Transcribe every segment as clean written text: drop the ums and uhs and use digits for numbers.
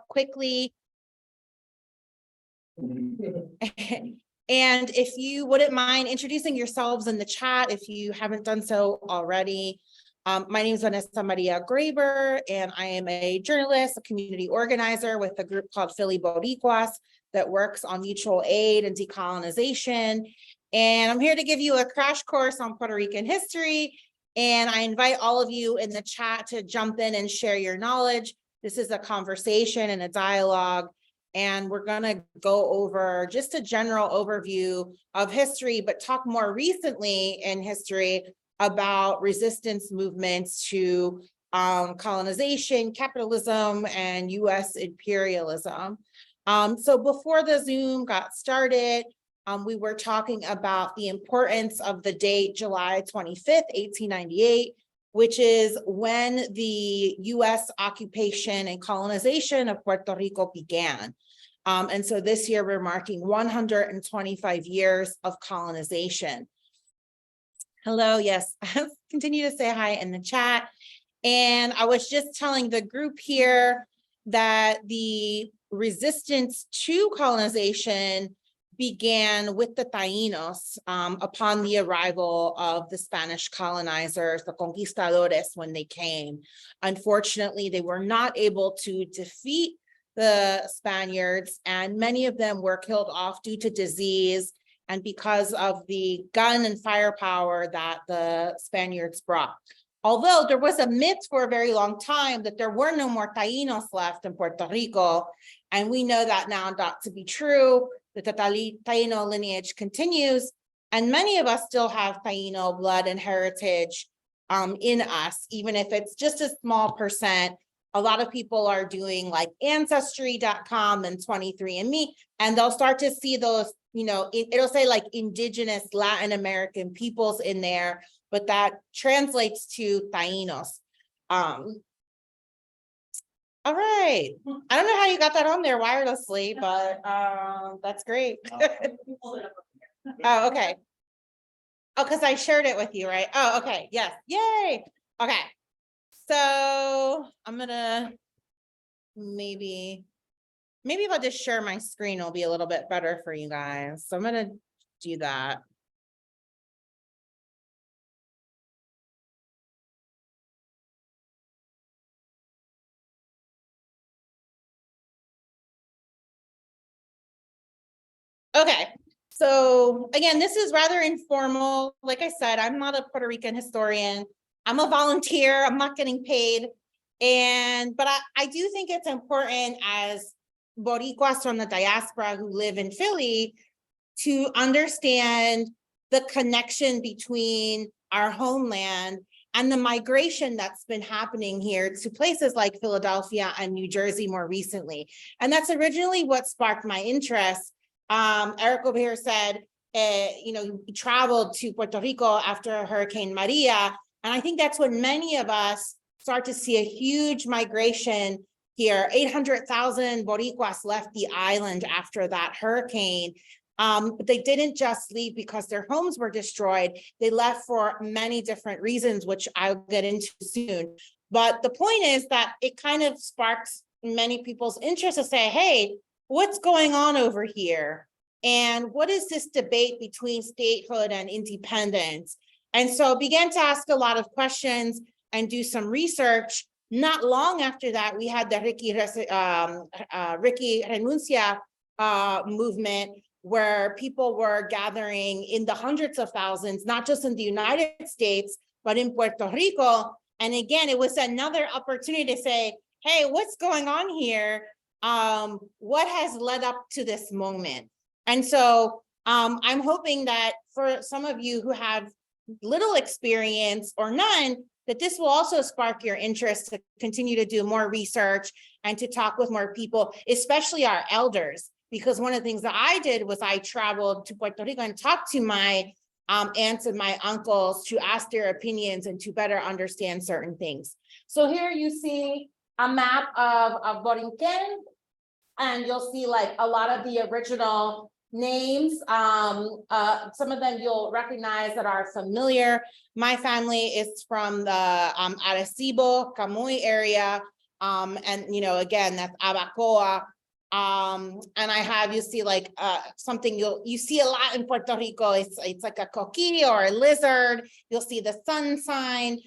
quickly. And if you wouldn't mind introducing yourselves in the chat, if you haven't done so already. My name is Vanessa Maria Graber, and I am a journalist, a community organizer with a group called Philly Boricuas that works on mutual aid and decolonization. And I'm here to give you a crash course on Puerto Rican history. And I invite all of you in the chat to jump in and share your knowledge. This is a conversation and a dialogue. And we're going to go over just a general overview of history, but talk more recently in history about resistance movements to colonization, capitalism, and US imperialism. So before the Zoom got started, we were talking about the importance of the date July 25th, 1898, which is when the US occupation and colonization of Puerto Rico began. And so this year we're marking 125 years of colonization. Hello, yes, continue to say hi in the chat. And I was just telling the group here that the resistance to colonization began with the Taínos upon the arrival of the Spanish colonizers, the conquistadores, when they came. Unfortunately, they were not able to defeat the Spaniards, and many of them were killed off due to disease and because of the gun and firepower that the Spaniards brought. Although there was a myth for a very long time that there were no more Taínos left in Puerto Rico, and we know that now not to be true, that the Taíno lineage continues, and many of us still have Taíno blood and heritage in us, even if it's just a small percent. A lot of people are doing like Ancestry.com and 23andMe, and they'll start to see those, you know, it'll say like indigenous Latin American peoples in there, but that translates to Taínos. All right. I don't know how you got that on there wirelessly, but that's great. Oh, okay. Oh, because I shared it with you, right? Oh, okay. Yes. Yay. Okay. So I'm gonna maybe if I just share my screen, it'll be a little bit better for you guys. So I'm gonna do that. Okay, so again, this is rather informal. Like I said, I'm not a Puerto Rican historian. I'm a volunteer. I'm not getting paid. But I do think it's important as Boricuas from the diaspora who live in Philly to understand the connection between our homeland and the migration that's been happening here to places like Philadelphia and New Jersey more recently. And that's originally what sparked my interest. Eric over here said, you know, he traveled to Puerto Rico after Hurricane Maria. And I think that's when many of us start to see a huge migration here. 800,000 Boricuas left the island after that hurricane. But they didn't just leave because their homes were destroyed. They left for many different reasons, which I'll get into soon. But the point is that it kind of sparks many people's interest to say, hey, what's going on over here? And what is this debate between statehood and independence? And so I began to ask a lot of questions and do some research. Not long after that, we had the Ricky Renuncia movement, where people were gathering in the hundreds of thousands, not just in the United States, but in Puerto Rico. And again, it was another opportunity to say, hey, what's going on here? What has led up to this moment? And so I'm hoping that for some of you who have little experience or none, that this will also spark your interest to continue to do more research and to talk with more people, especially our elders. Because one of the things that I did was I traveled to Puerto Rico and talked to my aunts and my uncles to ask their opinions and to better understand certain things. So here you see a map of Borinquen, and you'll see like a lot of the original names. Some of them you'll recognize that are familiar. My family is from the Arecibo, Camuy area. And, you know, again, that's abacoa. And I have, you see like something you see a lot in Puerto Rico. It's like a coquí or a lizard. You'll see the sun sign.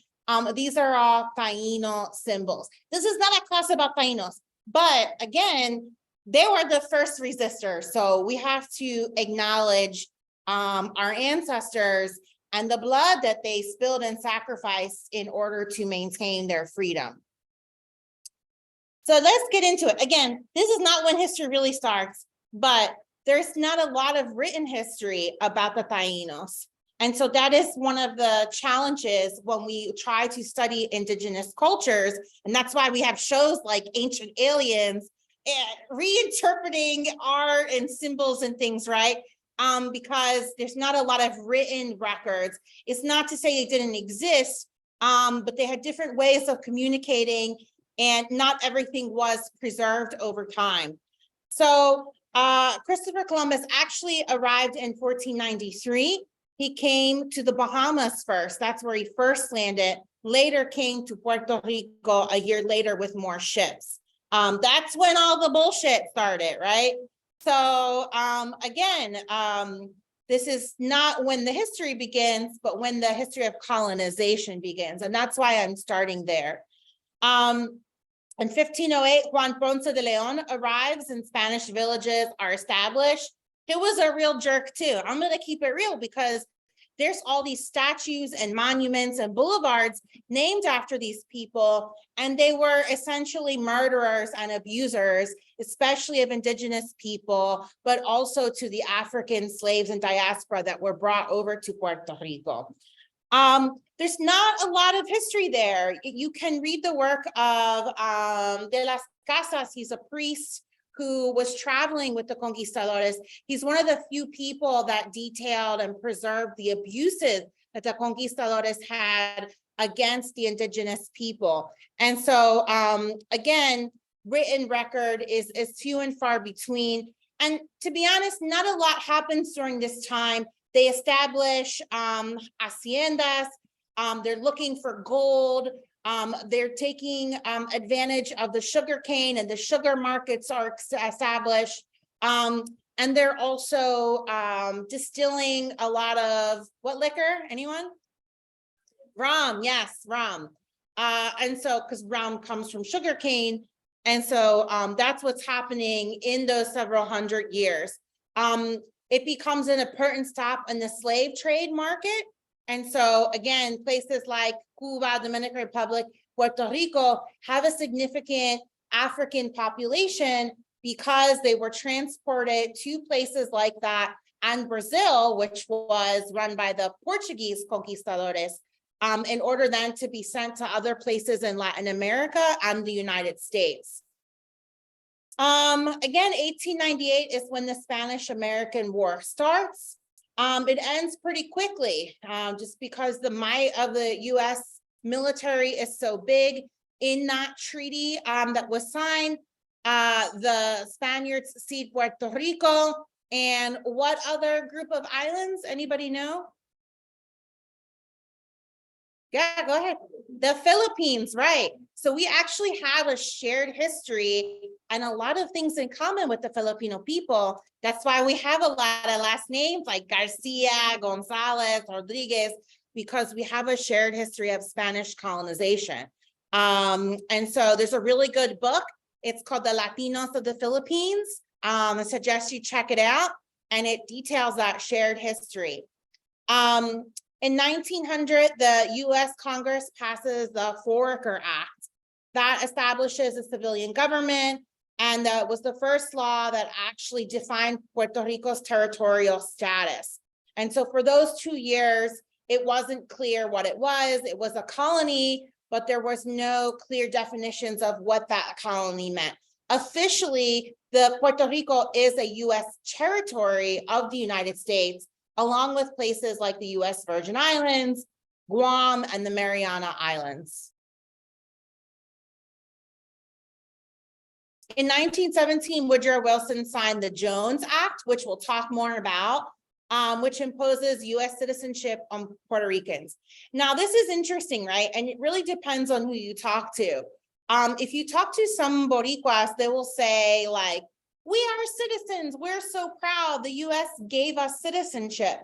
These are all Taíno symbols. This is not a class about Taínos, but again, they were the first resistors. So we have to acknowledge our ancestors and the blood that they spilled and sacrificed in order to maintain their freedom. So let's get into it. Again, this is not when history really starts, but there's not a lot of written history about the Taínos. And so that is one of the challenges when we try to study indigenous cultures. And that's why we have shows like Ancient Aliens, and reinterpreting art and symbols and things, right? Because there's not a lot of written records. It's not to say they didn't exist, but they had different ways of communicating, and not everything was preserved over time. So Christopher Columbus actually arrived in 1493. He came to the Bahamas first. That's where he first landed. Later came to Puerto Rico a year later with more ships. That's when all the bullshit started, right? So again, this is not when the history begins, but when the history of colonization begins. And that's why I'm starting there. In 1508, Juan Ponce de Leon arrives and Spanish villages are established. He was a real jerk too. I'm going to keep it real because there's all these statues and monuments and boulevards named after these people, and they were essentially murderers and abusers, especially of indigenous people, but also to the African slaves and diaspora that were brought over to Puerto Rico. There's not a lot of history there. You can read the work of De las Casas. He's a priest who was traveling with the conquistadores. He's one of the few people that detailed and preserved the abuses that the conquistadores had against the indigenous people. And so, again, written record is few and far between. And to be honest, not a lot happens during this time. They establish haciendas. They're looking for gold. They're taking advantage of the sugar cane, and the sugar markets are established. And they're also distilling a lot of what liquor? Anyone? Rum, yes, rum. And so, because rum comes from sugar cane. And so that's what's happening in those several hundred years. It becomes an important stop in the slave trade market. And so again, places like Cuba, Dominican Republic, Puerto Rico have a significant African population because they were transported to places like that, and Brazil, which was run by the Portuguese conquistadores, in order then to be sent to other places in Latin America and the United States. Again, 1898 is when the Spanish-American War starts. It ends pretty quickly, just because the might of the U.S. military is so big. In that treaty that was signed, the Spaniards cede Puerto Rico, and what other group of islands? Anybody know? Yeah, go ahead. The Philippines, right. So we actually have a shared history and a lot of things in common with the Filipino people. That's why we have a lot of last names like Garcia, Gonzalez, Rodriguez, because we have a shared history of Spanish colonization. And so there's a really good book. It's called The Latinos of the Philippines. I suggest you check it out, and it details that shared history. In 1900, the U.S. Congress passes the Foraker Act that establishes a civilian government, and that was the first law that actually defined Puerto Rico's territorial status. And so for those 2 years, it wasn't clear what it was. It was a colony, but there was no clear definitions of what that colony meant. Officially, the Puerto Rico is a U.S. territory of the United States, along with places like the U.S. Virgin Islands, Guam, and the Mariana Islands. In 1917, Woodrow Wilson signed the Jones Act, which we'll talk more about, which imposes U.S. citizenship on Puerto Ricans. Now, this is interesting, right? And it really depends on who you talk to. If you talk to some Boricuas, they will say like, we are citizens, we're so proud, the US gave us citizenship.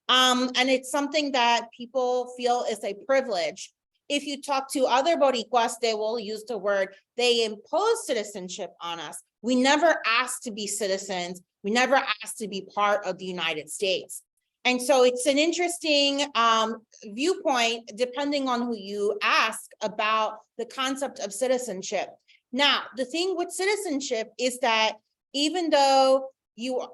And it's something that people feel is a privilege. If you talk to other Boricuas, they will use the word, they impose citizenship on us. We never asked to be citizens. We never asked to be part of the United States. And so it's an interesting viewpoint, depending on who you ask about the concept of citizenship. Now, the thing with citizenship is that even though you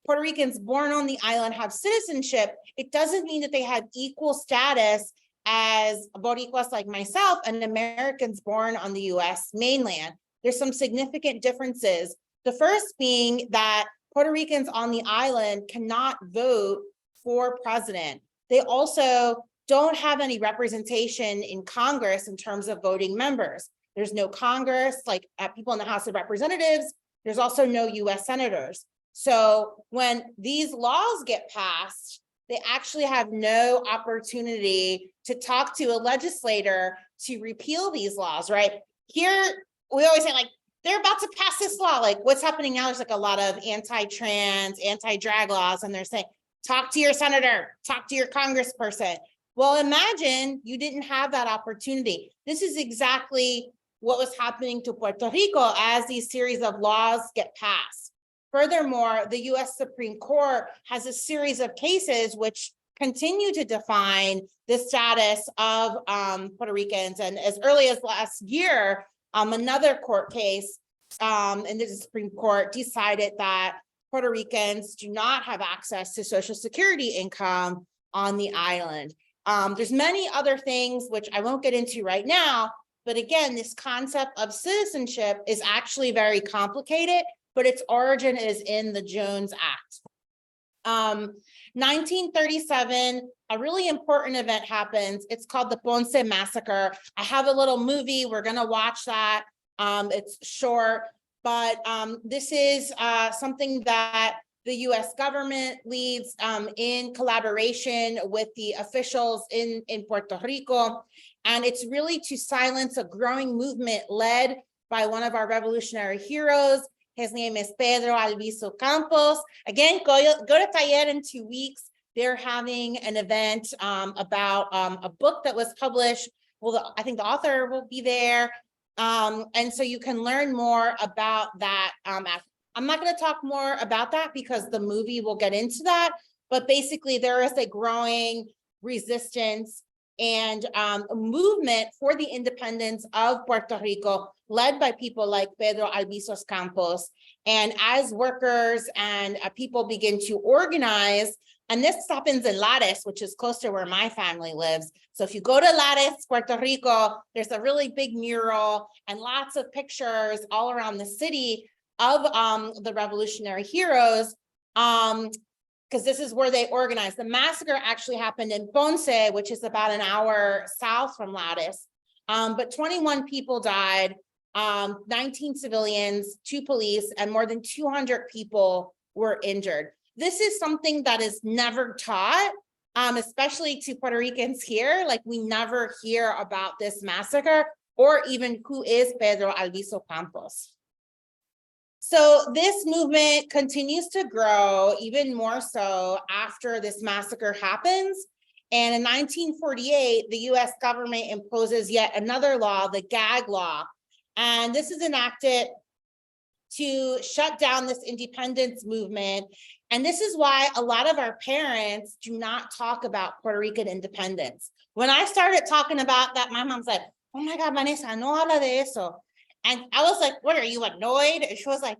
Puerto Ricans born on the island have citizenship, it doesn't mean that they have equal status as Boricuas like myself and Americans born on the US mainland. There's some significant differences. The first being that Puerto Ricans on the island cannot vote for president. They also don't have any representation in Congress in terms of voting members. There's no Congress, like people in the House of Representatives. There's also no US senators. So when these laws get passed, they actually have no opportunity to talk to a legislator to repeal these laws, right? Here, we always say like, they're about to pass this law. Like what's happening now, there's like a lot of anti-trans, anti-drag laws, and they're saying, talk to your senator, talk to your congressperson. Well, imagine you didn't have that opportunity. This is exactly what was happening to Puerto Rico as these series of laws get passed. Furthermore, the US Supreme Court has a series of cases which continue to define the status of Puerto Ricans. And as early as last year, another court case in the Supreme Court decided that Puerto Ricans do not have access to Social Security income on the island. There's many other things which I won't get into right now, but again, this concept of citizenship is actually very complicated, but its origin is in the Jones Act. 1937, a really important event happens. It's called the Ponce Massacre. I have a little movie. We're going to watch that. It's short, but this is something that the US government leads in collaboration with the officials in Puerto Rico. And it's really to silence a growing movement led by one of our revolutionary heroes. His name is Pedro Albizu Campos. Again, go to Taller in 2 weeks. They're having an event about a book that was published. Well, I think the author will be there. And so you can learn more about that. I'm not going to talk more about that because the movie will get into that. But basically, there is a growing resistance and a movement for the independence of Puerto Rico, led by people like Pedro Albizu Campos. And as workers and people begin to organize, and this happens in Lares, which is close to where my family lives. So if you go to Lares, Puerto Rico, there's a really big mural and lots of pictures all around the city of the revolutionary heroes, because this is where they organized. The massacre actually happened in Ponce, which is about an hour south from Lares. But 21 people died, 19 civilians, 2 police, and more than 200 people were injured. This is something that is never taught, especially to Puerto Ricans here. Like we never hear about this massacre or even who is Pedro Albizu Campos. So this movement continues to grow even more so after this massacre happens. And in 1948, the US government imposes yet another law, the gag law. And this is enacted to shut down this independence movement. And this is why a lot of our parents do not talk about Puerto Rican independence. When I started talking about that, my mom said, "Oh my God, Vanessa, no habla de eso." And I was like, "What, are you annoyed?" And she was like,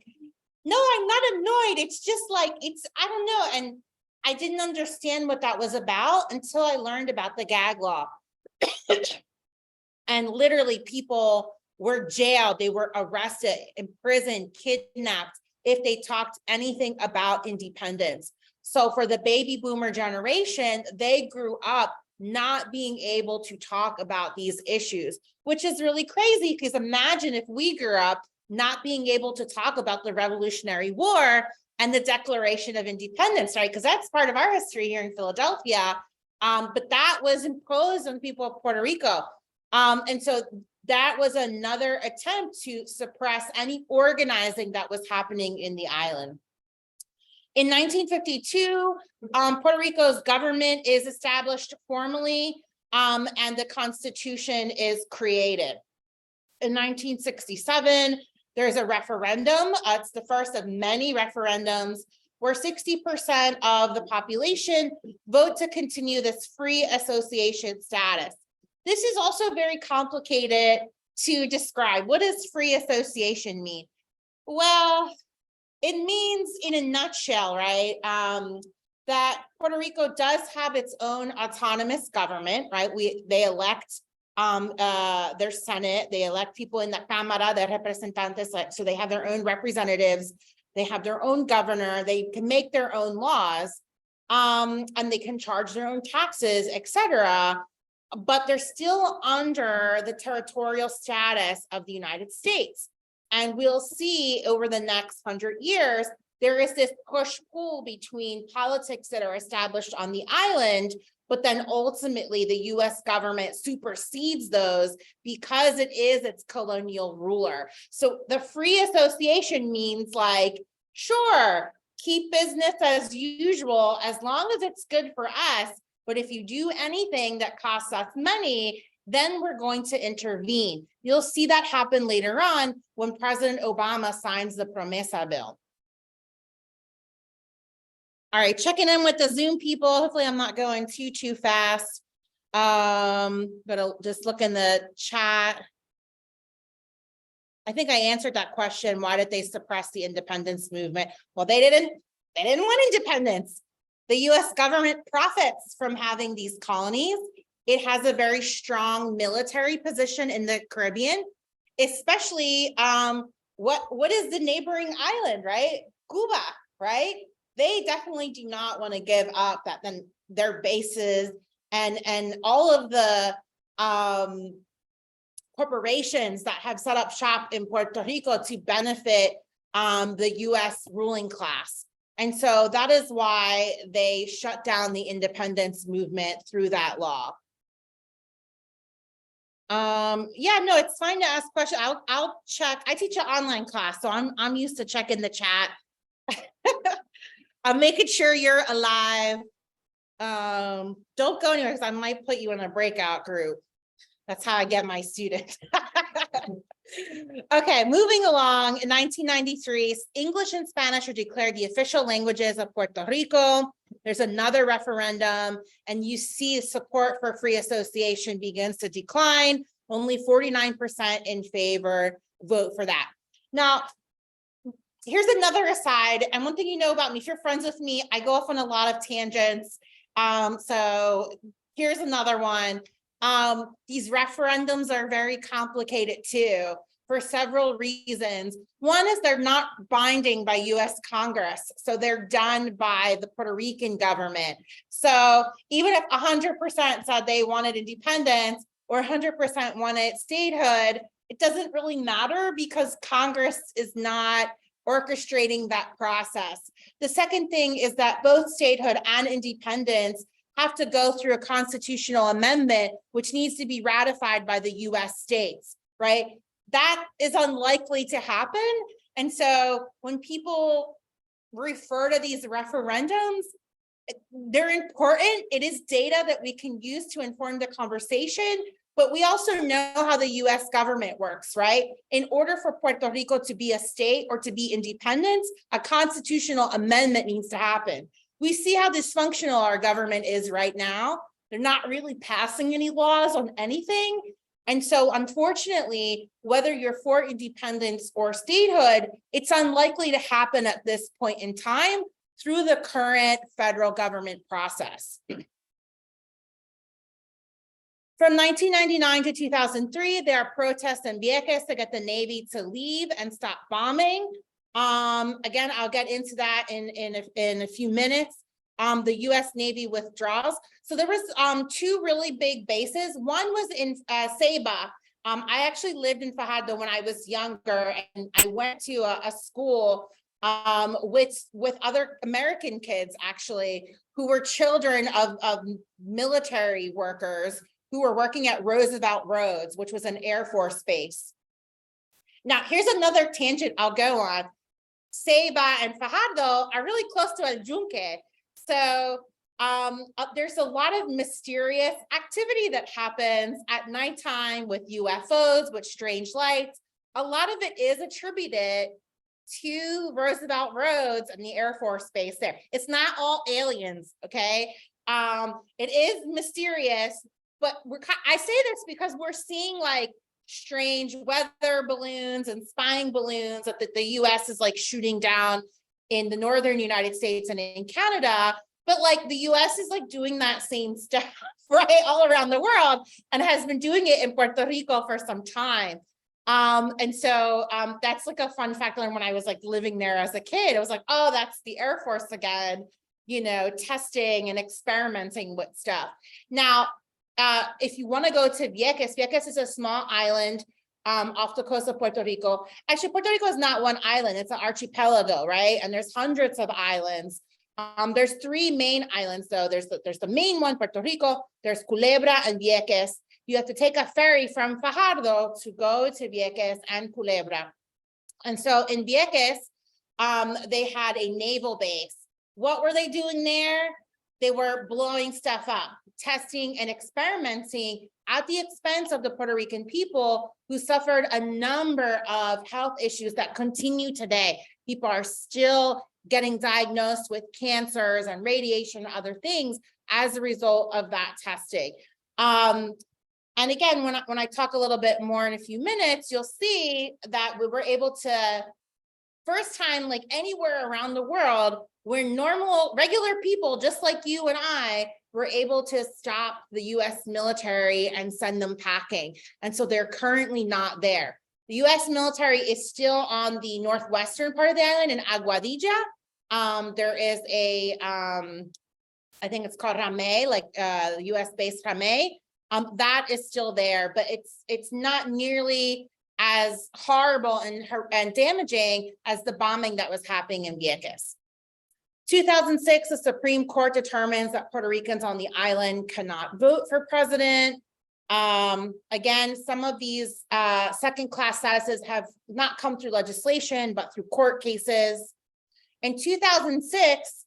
"No, I'm not annoyed. It's just like, I don't know." And I didn't understand what that was about until I learned about the gag law. And literally people were jailed, they were arrested, imprisoned, kidnapped if they talked anything about independence. So for the baby boomer generation, they grew up not being able to talk about these issues, which is really crazy, because imagine if we grew up not being able to talk about the Revolutionary War and the Declaration of Independence, right? Because that's part of our history here in Philadelphia. But that was imposed on the people of Puerto Rico. And so that was another attempt to suppress any organizing that was happening in the island. In 1952, Puerto Rico's government is established formally, and the Constitution is created. In 1967, there's a referendum. It's the first of many referendums where 60% of the population vote to continue this free association status. This is also very complicated to describe. What does free association mean? Well, it means in a nutshell, right, that Puerto Rico does have its own autonomous government, right? They elect their Senate, they elect people in the Cámara de Representantes, so they have their own representatives, they have their own governor, they can make their own laws, and they can charge their own taxes, etc. But they're still under the territorial status of the United States. And we'll see over the next 100 years, there is this push-pull between politics that are established on the island, but then ultimately the US government supersedes those because it is its colonial ruler. So the free association means like, sure, keep business as usual as long as it's good for us, but if you do anything that costs us money, then we're going to intervene. You'll see that happen later on when President Obama signs the Promesa bill. All right, checking in with the Zoom people. Hopefully I'm not going too fast. But just look in the chat. I think I answered that question. Why did they suppress the independence movement? Well, they didn't want independence. The US government profits from having these colonies. It has a very strong military position in the Caribbean, especially what is the neighboring island, right? Cuba, right? They definitely do not want to give up their bases and all of the corporations that have set up shop in Puerto Rico to benefit the US ruling class. And so that is why they shut down the independence movement through that law. Yeah, no, it's fine to ask questions. I'll check. I teach an online class, so I'm used to checking the chat. I'm making sure you're alive. Don't go anywhere because I might put you in a breakout group. That's how I get my students. Okay, moving along. In 1993, English and Spanish are declared the official languages of Puerto Rico. There's another referendum, and you see support for free association begins to decline. Only 49% in favor vote for that. Now, here's another aside, and one thing you know about me, if you're friends with me, I go off on a lot of tangents. So here's another one. These referendums are very complicated too, for several reasons. One is they're not binding by US Congress, so they're done by the Puerto Rican government. So even if 100% said they wanted independence or 100% wanted statehood, it doesn't really matter because Congress is not orchestrating that process. The second thing is that both statehood and independence have to go through a constitutional amendment, which needs to be ratified by the US states, right? That is unlikely to happen. And so when people refer to these referendums, they're important. It is data that we can use to inform the conversation, but we also know how the US government works, right? In order for Puerto Rico to be a state or to be independent, a constitutional amendment needs to happen. We see how dysfunctional our government is right now. They're not really passing any laws on anything. And so unfortunately, whether you're for independence or statehood, it's unlikely to happen at this point in time through the current federal government process. From 1999 to 2003, there are protests in Vieques to get the Navy to leave and stop bombing. Again, I'll get into that in a few minutes. The US Navy withdraws. So there was two really big bases. One was in Ceiba. I actually lived in Fajardo when I was younger, and I went to a school with other American kids actually, who were children of military workers who were working at Roosevelt Roads, which was an Air Force base. Now, here's another tangent I'll go on. Ceiba and Fajardo are really close to El Yunque. So there's a lot of mysterious activity that happens at nighttime with UFOs, with strange lights. A lot of it is attributed to Roosevelt Roads and the Air Force Base there. It's not all aliens, okay? It is mysterious, but I say this because we're seeing like strange weather balloons and spying balloons that the US is like shooting down in the northern United States and in Canada, but like the US is like doing that same stuff, right, all around the world, and has been doing it in Puerto Rico for some time. And so that's like a fun fact. When I was like living there as a kid, I was like, oh, that's the Air Force again, you know, testing and experimenting with stuff. Now, if you want to go to Vieques, Vieques is a small island off the coast of Puerto Rico. Actually, Puerto Rico is not one island, it's an archipelago, right? And there's hundreds of islands. There's three main islands though. There's the main one, Puerto Rico, there's Culebra and Vieques. You have to take a ferry from Fajardo to go to Vieques and Culebra. And so in Vieques, they had a naval base. What were they doing there? They were blowing stuff up, testing and experimenting at the expense of the Puerto Rican people, who suffered a number of health issues that continue today. People are still getting diagnosed with cancers and radiation and other things as a result of that testing. And again, when I talk a little bit more in a few minutes, you'll see that we were able to, first time like anywhere around the world, where regular people, just like you and I, were able to stop the US military and send them packing. And so they're currently not there. The US military is still on the northwestern part of the island in Aguadilla. There is a, I think it's called Ramey, like US based Ramey. That is still there, but it's not nearly as horrible and damaging as the bombing that was happening in Vieques. 2006, the Supreme Court determines that Puerto Ricans on the island cannot vote for president. Again, some of these second-class statuses have not come through legislation, but through court cases. In 2006,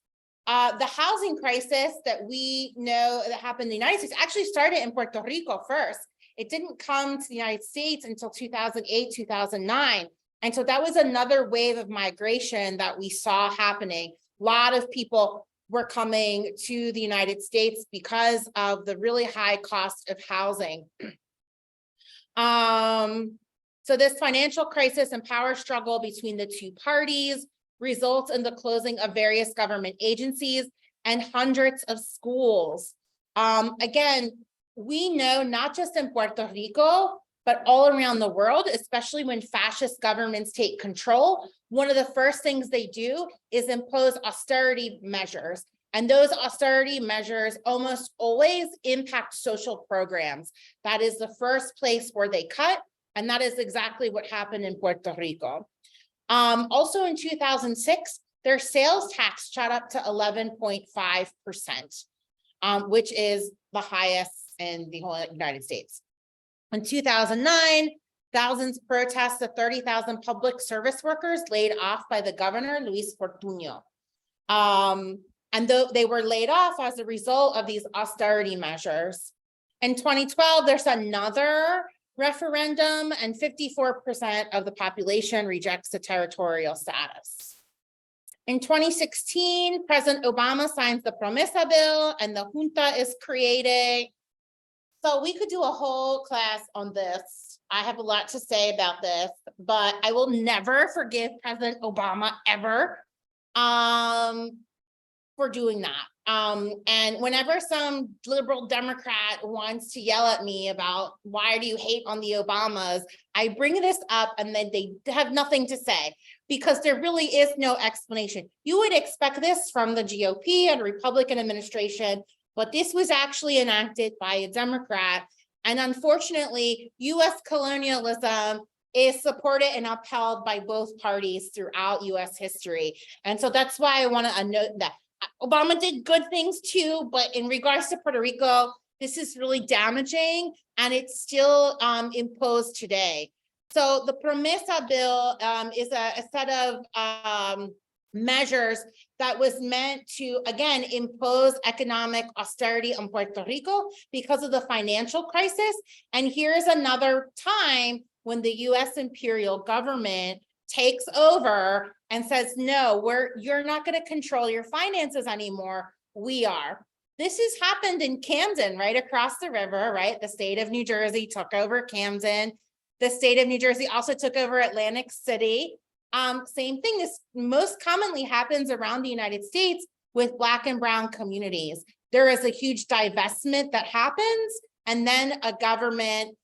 the housing crisis that we know that happened in the United States actually started in Puerto Rico first. It didn't come to the United States until 2008, 2009. And so that was another wave of migration that we saw happening. A lot of people were coming to the United States because of the really high cost of housing. So this financial crisis and power struggle between the two parties results in the closing of various government agencies and hundreds of schools. Again, we know not just in Puerto Rico, but all around the world, especially when fascist governments take control, one of the first things they do is impose austerity measures. And those austerity measures almost always impact social programs. That is the first place where they cut, and that is exactly what happened in Puerto Rico. Also in 2006, their sales tax shot up to 11.5%, which is the highest in the whole United States. In 2009, thousands protest the 30,000 public service workers laid off by the governor, Luis Fortuño. And though they were laid off as a result of these austerity measures. In 2012, there's another referendum, and 54% of the population rejects the territorial status. In 2016, President Obama signs the Promesa bill and the junta is created. So we could do a whole class on this. I have a lot to say about this, but I will never forgive President Obama ever for doing that. And whenever some liberal Democrat wants to yell at me about why do you hate on the Obamas, I bring this up and then they have nothing to say because there really is no explanation. You would expect this from the GOP and Republican administration, but this was actually enacted by a Democrat. And unfortunately, US colonialism is supported and upheld by both parties throughout US history. And so that's why I want to note that Obama did good things too, but in regards to Puerto Rico, This is really damaging, and it's still imposed today. So the Promesa bill is a set of measures that was meant to, again, impose economic austerity on Puerto Rico because of the financial crisis. And here's another time when the US imperial government takes over and says, no, you're not going to control your finances anymore. We are. This has happened in Camden, right across the river, right? The state of New Jersey took over Camden. The state of New Jersey also took over Atlantic City. Same thing. This most commonly happens around the United States with Black and brown communities. There is a huge divestment that happens, and then a government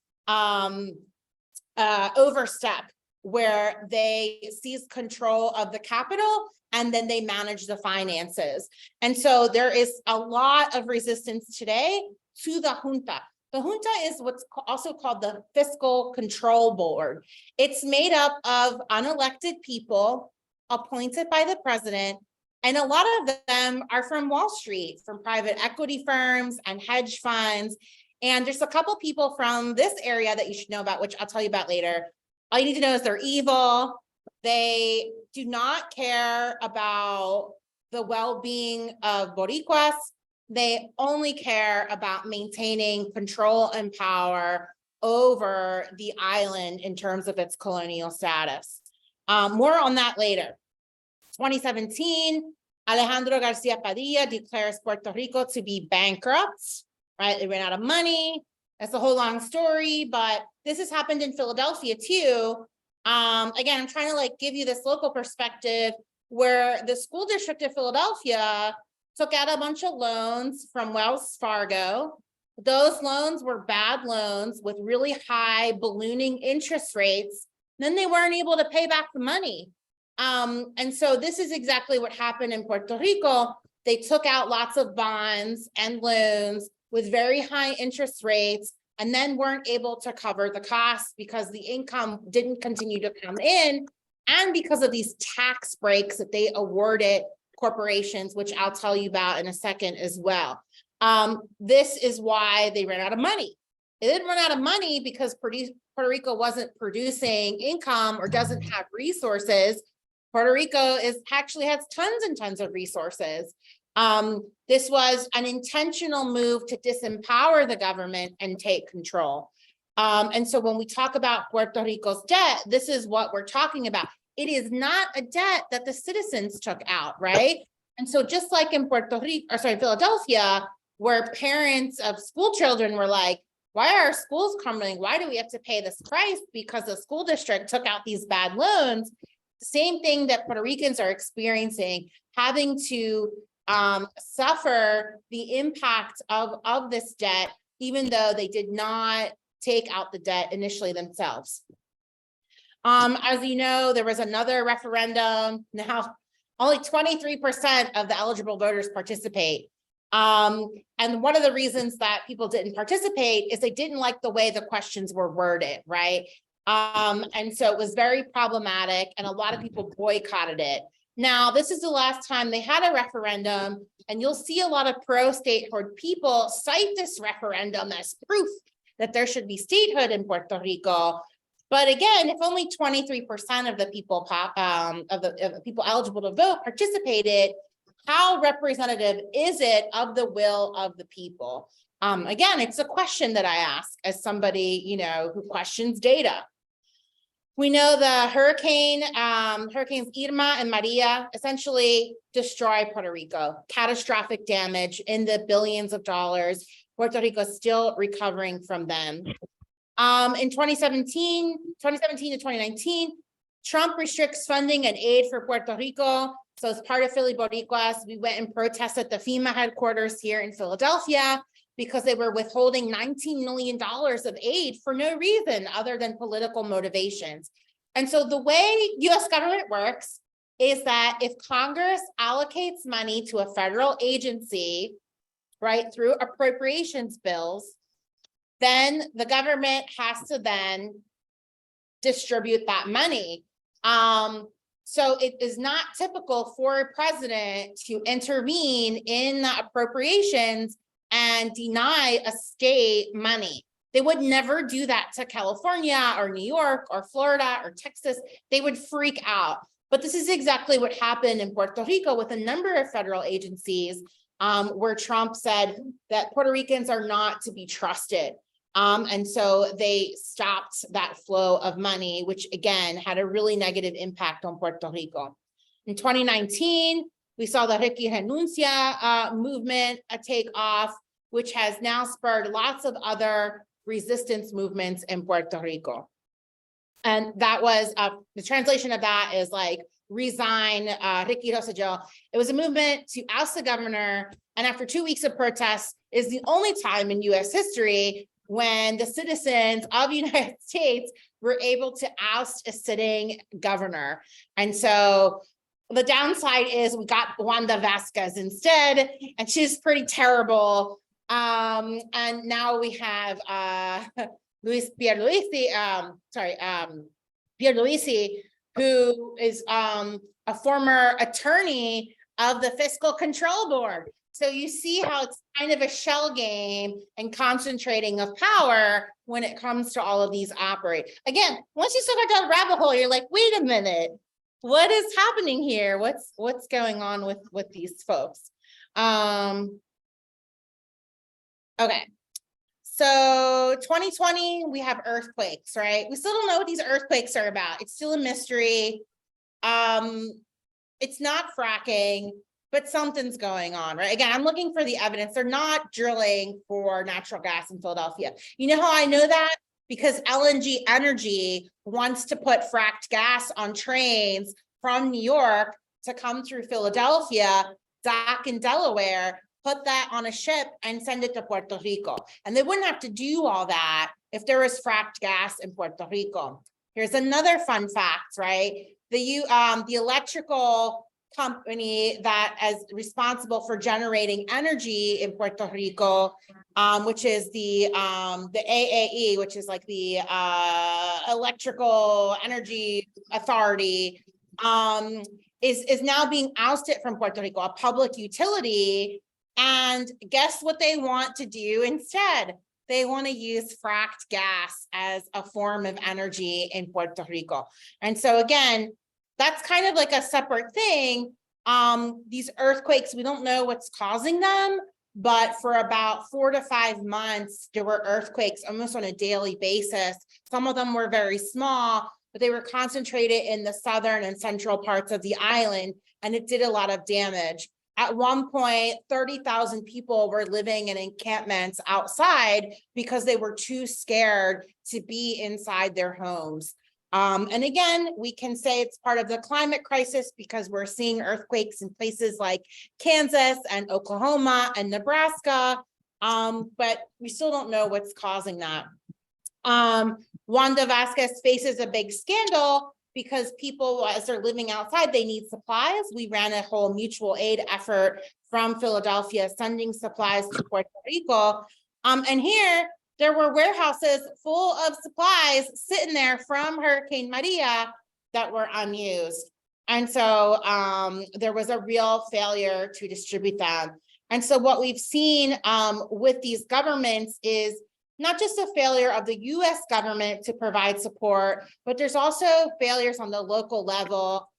overstep where they seize control of the capital and then they manage the finances. And so there is a lot of resistance today to the junta. The junta is what's also called the Fiscal Control Board. It's made up of unelected people appointed by the president, and a lot of them are from Wall Street, from private equity firms and hedge funds. And there's a couple people from this area that you should know about, which I'll tell you about later. All you need to know is they're evil. They do not care about the well-being of Boricuas. They only care about maintaining control and power over the island in terms of its colonial status. More on that later. 2017, Alejandro Garcia Padilla declares Puerto Rico to be bankrupt, right? They ran out of money. That's a whole long story, but this has happened in Philadelphia too. Again, I'm trying to give you this local perspective where the school district of Philadelphia took out a bunch of loans from Wells Fargo. Those loans were bad loans with really high ballooning interest rates. Then they weren't able to pay back the money. And so this is exactly what happened in Puerto Rico. They took out lots of bonds and loans with very high interest rates and then weren't able to cover the costs because the income didn't continue to come in, and because of these tax breaks that they awarded corporations, which I'll tell you about in a second as well. This is why they ran out of money. They didn't run out of money because Puerto Rico wasn't producing income or doesn't have resources. Puerto Rico actually has tons and tons of resources. This was an intentional move to disempower the government and take control. And so when we talk about Puerto Rico's debt, this is what we're talking about. It is not a debt that the citizens took out, right? And so just like in Philadelphia, where parents of school children were like, why are our schools crumbling? Why do we have to pay this price? Because the school district took out these bad loans. The same thing that Puerto Ricans are experiencing, having to suffer the impact of this debt, even though they did not take out the debt initially themselves. As you know, there was another referendum. Now, only 23% of the eligible voters participate. And one of the reasons that people didn't participate is they didn't like the way the questions were worded, right? And so it was very problematic, and a lot of people boycotted it. Now, this is the last time they had a referendum, and you'll see a lot of pro-statehood people cite this referendum as proof that there should be statehood in Puerto Rico. But again, if only 23% of the people of the people eligible to vote participated, how representative is it of the will of the people? Again, it's a question that I ask as somebody, who questions data. We know the hurricanes Irma and Maria essentially destroy Puerto Rico, catastrophic damage in the billions of dollars. Puerto Rico is still recovering from them. In 2017 to 2019, Trump restricts funding and aid for Puerto Rico. So as part of Philly Boricuas, we went and protested the FEMA headquarters here in Philadelphia because they were withholding $19 million of aid for no reason other than political motivations. And so the way US government works is that if Congress allocates money to a federal agency, right, through appropriations bills, then the government has to then distribute that money. So it is not typical for a president to intervene in the appropriations and deny a state money. They would never do that to California or New York or Florida or Texas. They would freak out. But this is exactly what happened in Puerto Rico with a number of federal agencies, where Trump said that Puerto Ricans are not to be trusted. And so they stopped that flow of money, which again had a really negative impact on Puerto Rico. In 2019, we saw the Ricky Renuncia movement take off, which has now spurred lots of other resistance movements in Puerto Rico. And that was, the translation of that is like, resign, Ricky Renuncia. It was a movement to oust the governor. And after 2 weeks of protests, is the only time in US history when the citizens of the United States were able to oust a sitting governor. And so the downside is we got Wanda Vasquez instead, and she's pretty terrible. And now we have Pierluisi, who is a former attorney of the Fiscal Control Board. So you see how it's kind of a shell game and concentrating of power when it comes to all of these operate. Again, once you start down the rabbit hole, you're like, wait a minute, what is happening here? What's going on with these folks? Okay. So 2020, we have earthquakes, right? We still don't know what these earthquakes are about. It's still a mystery. It's not fracking, but something's going on, right? Again, I'm looking for the evidence. They're not drilling for natural gas in Philadelphia. You know how I know that? Because LNG Energy wants to put fracked gas on trains from New York to come through Philadelphia, dock in Delaware, put that on a ship and send it to Puerto Rico. And they wouldn't have to do all that if there was fracked gas in Puerto Rico. Here's another fun fact, right? The electrical company that is responsible for generating energy in Puerto Rico, which is the AAE, which is like the Electrical Energy Authority, is now being ousted from Puerto Rico, a public utility. And guess what they want to do instead? They want to use fracked gas as a form of energy in Puerto Rico. And so again, that's kind of like a separate thing. These earthquakes, we don't know what's causing them, but for about 4 to 5 months, there were earthquakes almost on a daily basis. Some of them were very small, but they were concentrated in the southern and central parts of the island, and it did a lot of damage. At one point, 30,000 people were living in encampments outside because they were too scared to be inside their homes. And again, we can say it's part of the climate crisis because we're seeing earthquakes in places like Kansas and Oklahoma and Nebraska, but we still don't know what's causing that. Wanda Vasquez faces a big scandal because people, as they're living outside, they need supplies. We ran a whole mutual aid effort from Philadelphia, sending supplies to Puerto Rico. And here, there were warehouses full of supplies sitting there from Hurricane Maria that were unused. And so there was a real failure to distribute them. And so what we've seen with these governments is not just a failure of the US government to provide support, but there's also failures on the local level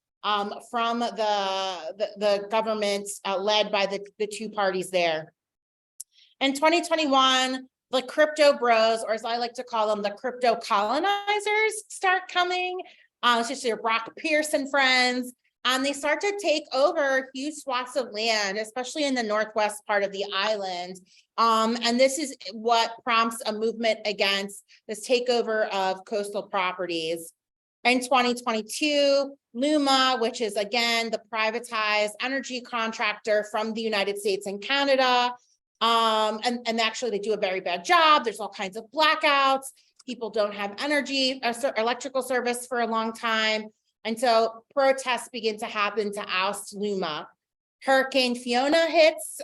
from the governments led by the two parties there. In 2021, the crypto bros, or as I like to call them, the crypto colonizers start coming. It's just your Brock Pearson friends. And they start to take over huge swaths of land, especially in the northwest part of the island. And this is what prompts a movement against this takeover of coastal properties. In 2022, LUMA, which is again the privatized energy contractor from the United States and Canada, and actually they do a very bad job. There's all kinds of blackouts. People don't have energy or electrical service for a long time. And so protests begin to happen to oust LUMA. Hurricane Fiona hits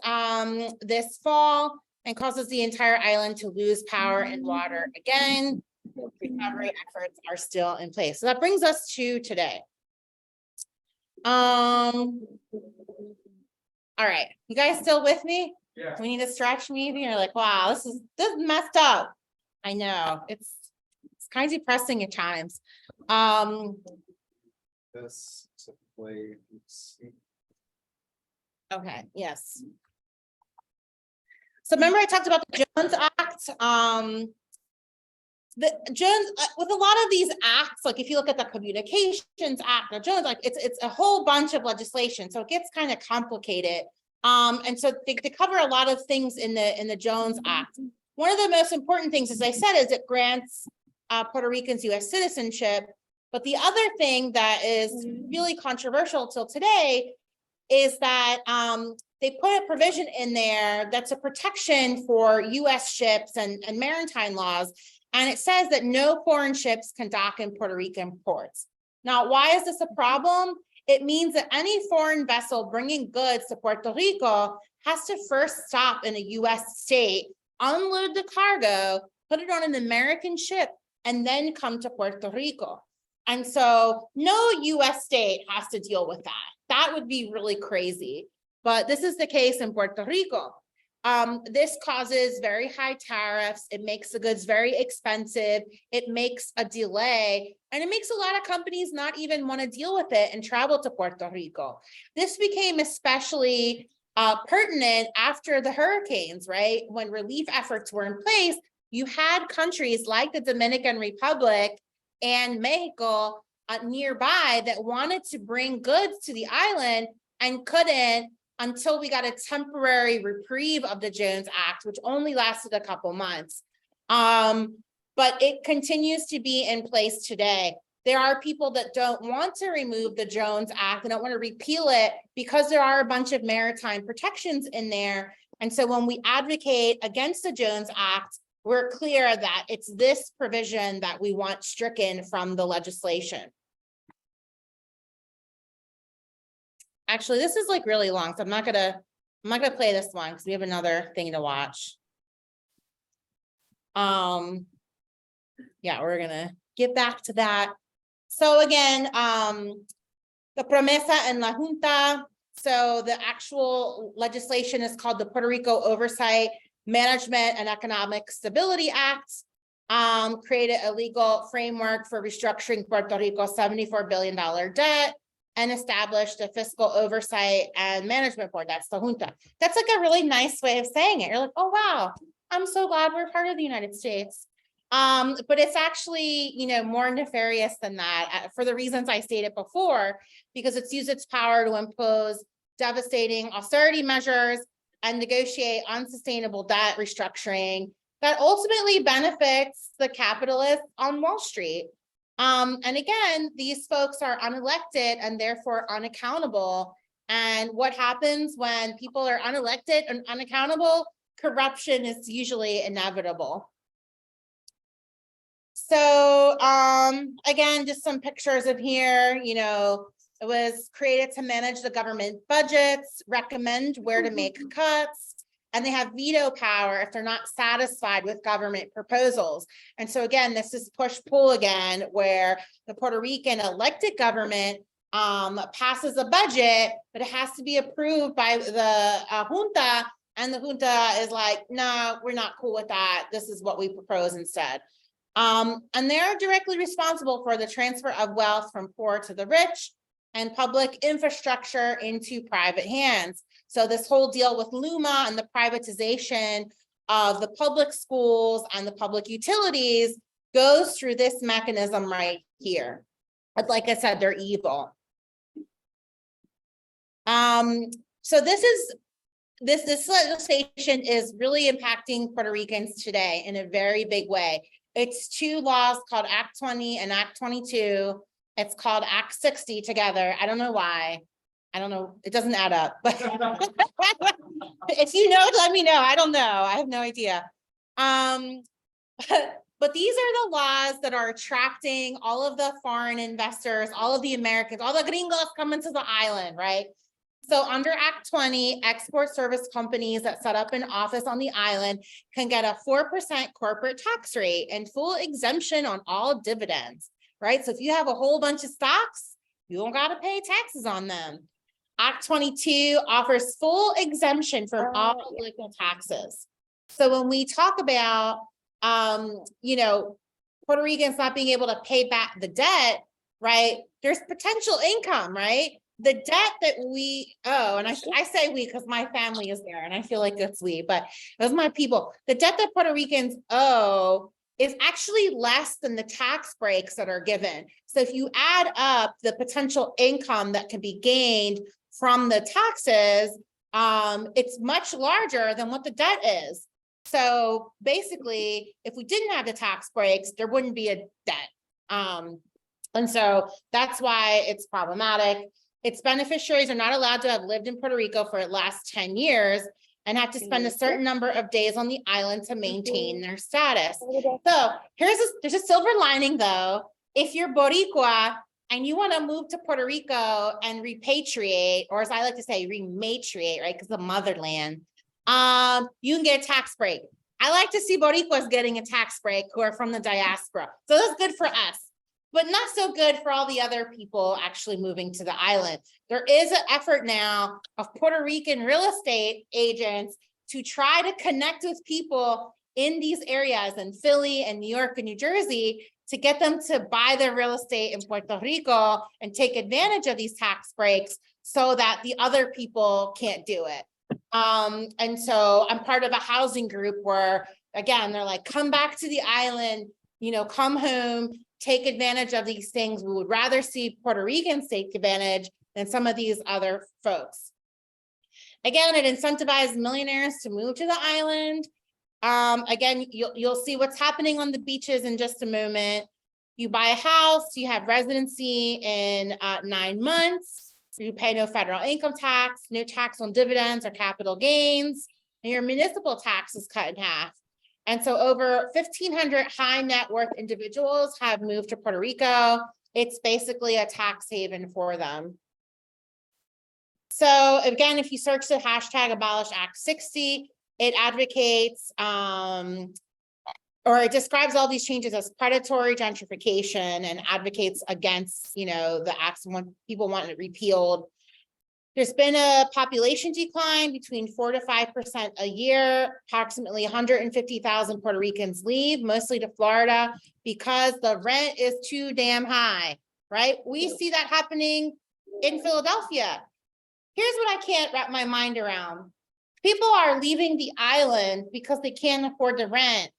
this fall and causes the entire island to lose power and water again. Recovery efforts are still in place. So that brings us to today. All right, you guys still with me? Yeah. We need to stretch maybe. You're like, wow, this is messed up. I know it's kind of depressing at times. This way. Okay, yes. So remember I talked about the Jones Act. The Jones, with a lot of these acts, like if you look at the Communications Act, the Jones Act, it's a whole bunch of legislation, so it gets kind of complicated. And so they cover a lot of things in the Jones Act. One of the most important things, as I said, is it grants Puerto Ricans U.S. citizenship. But the other thing that is really controversial till today is that they put a provision in there that's a protection for U.S. ships and maritime laws. And it says that no foreign ships can dock in Puerto Rican ports. Now, why is this a problem? It means that any foreign vessel bringing goods to Puerto Rico has to first stop in a U.S. state, unload the cargo, put it on an American ship, and then come to Puerto Rico. And so no U.S. state has to deal with that. That would be really crazy. But this is the case in Puerto Rico. This causes very high tariffs. It makes the goods very expensive. It makes a delay, and it makes a lot of companies not even want to deal with it and travel to Puerto Rico. This became especially pertinent after the hurricanes, right? When relief efforts were in place, you had countries like the Dominican Republic and Mexico nearby that wanted to bring goods to the island and couldn't until we got a temporary reprieve of the Jones Act, which only lasted a couple months. But it continues to be in place today. There are people that don't want to remove the Jones Act, they don't want to repeal it because there are a bunch of maritime protections in there. And so when we advocate against the Jones Act, we're clear that it's this provision that we want stricken from the legislation. Actually, this is like really long, so I'm not gonna play this one because we have another thing to watch. Yeah, we're gonna get back to that. So again, the promesa en la junta. So the actual legislation is called the Puerto Rico Oversight, Management, and Economic Stability Act. Created a legal framework for restructuring Puerto Rico's $74 billion debt, and established a fiscal oversight and management board. That's the junta. That's like a really nice way of saying it. You're like, oh, wow, I'm so glad we're part of the United States. But it's actually, more nefarious than that for the reasons I stated before, because it's used its power to impose devastating austerity measures and negotiate unsustainable debt restructuring that ultimately benefits the capitalists on Wall Street. And again, these folks are unelected and therefore unaccountable. And what happens when people are unelected and unaccountable? Corruption is usually inevitable. So again, just some pictures of here, it was created to manage the government budgets, recommend where to make cuts, and they have veto power if they're not satisfied with government proposals. And so again, this is push-pull again, where the Puerto Rican elected government passes a budget, but it has to be approved by the junta, and the junta is like, no, we're not cool with that. This is what we propose instead. And they're directly responsible for the transfer of wealth from poor to the rich and public infrastructure into private hands. So this whole deal with Luma and the privatization of the public schools and the public utilities goes through this mechanism right here. But like I said, they're evil. So this legislation is really impacting Puerto Ricans today in a very big way. It's two laws called Act 20 and Act 22. It's called Act 60 together. I don't know why. I don't know. It doesn't add up. But if you know, let me know. I don't know. I have no idea. But these are the laws that are attracting all of the foreign investors, all of the Americans, all the gringos coming to the island, right? So under Act 20, export service companies that set up an office on the island can get a 4% corporate tax rate and full exemption on all dividends, right? So if you have a whole bunch of stocks, you don't got to pay taxes on them. Act 22 offers full exemption from all local taxes. So when we talk about, you know, Puerto Ricans not being able to pay back the debt, right? There's potential income, right? The debt that we owe, and I say we because my family is there and I feel like it's we, but those are my people. The debt that Puerto Ricans owe is actually less than the tax breaks that are given. So if you add up the potential income that can be gained from the taxes, it's much larger than what the debt is. So basically, if we didn't have the tax breaks, there wouldn't be a debt. And so that's why it's problematic. Its beneficiaries are not allowed to have lived in Puerto Rico for the last 10 years and have to spend a certain number of days on the island to maintain their status. So there's a silver lining though. If you're Boricua and you want to move to Puerto Rico and repatriate, or as I like to say, rematriate, right? Because the motherland, you can get a tax break. I like to see Boricuas getting a tax break who are from the diaspora. So that's good for us, but not so good for all the other people actually moving to the island. There is an effort now of Puerto Rican real estate agents to try to connect with people in these areas in Philly and New York and New Jersey to get them to buy their real estate in Puerto Rico and take advantage of these tax breaks so that the other people can't do it. And so I'm part of a housing group where, again, they're like, come back to the island, you know, come home, take advantage of these things. We would rather see Puerto Ricans take advantage than some of these other folks. Again, it incentivizes millionaires to move to the island. Again, you'll see what's happening on the beaches in just a moment. You buy a house, you have residency in 9 months. So you pay no federal income tax, no tax on dividends or capital gains, and your municipal tax is cut in half. And so over 1,500 high net worth individuals have moved to Puerto Rico. It's basically a tax haven for them. So again, if you search the hashtag abolish Act 60, it advocates or it describes all these changes as predatory gentrification and advocates against, you know, the acts when people want it repealed. There's been a population decline between 4 to 5% a year. Approximately 150,000 Puerto Ricans leave, mostly to Florida, because the rent is too damn high, right? We see that happening in Philadelphia. Here's what I can't wrap my mind around. People are leaving the island because they can't afford the rent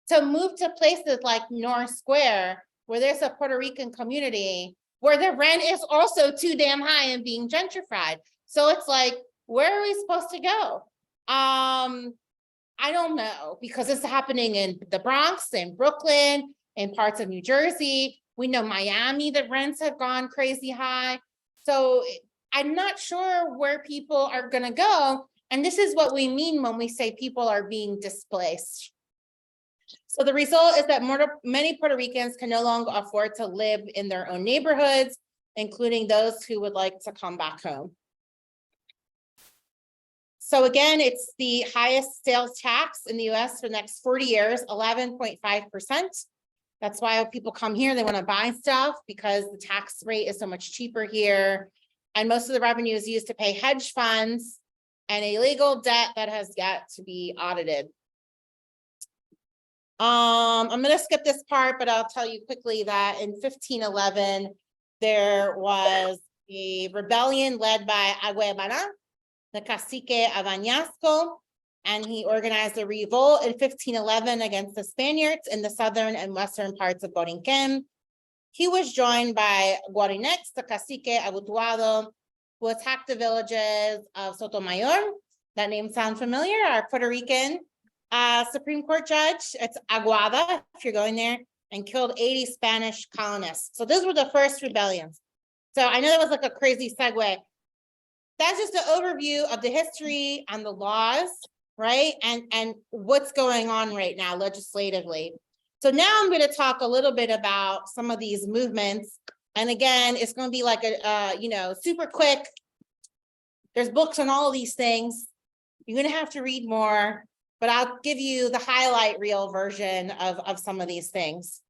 to move to places like North Square, where there's a Puerto Rican community, where the rent is also too damn high and being gentrified. So it's like, where are we supposed to go? I don't know, because it's happening in the Bronx, in Brooklyn, in parts of New Jersey. We know Miami, the rents have gone crazy high. So I'm not sure where people are gonna go. And this is what we mean when we say people are being displaced. So the result is that many Puerto Ricans can no longer afford to live in their own neighborhoods, including those who would like to come back home. So again, it's the highest sales tax in the US for the next 40 years, 11.5%. That's why people come here, they want to buy stuff because the tax rate is so much cheaper here. And most of the revenue is used to pay hedge funds and illegal debt that has yet to be audited. I'm going to skip this part, but I'll tell you quickly that in 1511, there was a rebellion led by Agüeybaná, the cacique of Añasco, and he organized a revolt in 1511 against the Spaniards in the southern and western parts of Borinquen. He was joined by Guarinex, the cacique Abutuado, who attacked the villages of Sotomayor. That name sounds familiar, our Puerto Rican Supreme Court judge. It's Aguada, if you're going there, and killed 80 Spanish colonists. So those were the first rebellions. So I know that was like a crazy segue. That's just an overview of the history and the laws, right? And what's going on right now legislatively. So now I'm going to talk a little bit about some of these movements. And again, it's going to be like a, super quick. There's books on all of these things. You're going to have to read more, but I'll give you the highlight reel version of some of these things.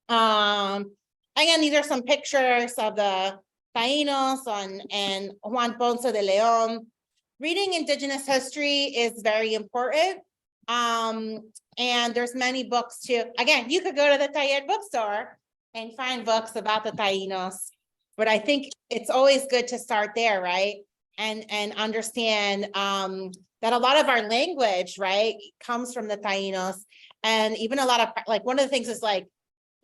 Again, these are some pictures of the Taínos and Juan Ponce de Leon. Reading indigenous history is very important. And there's many books too. Again, you could go to the Taller bookstore and find books about the Taínos, but I think it's always good to start there, right? And understand that a lot of our language, right, comes from the Taínos. And even a lot of, like, one of the things is like,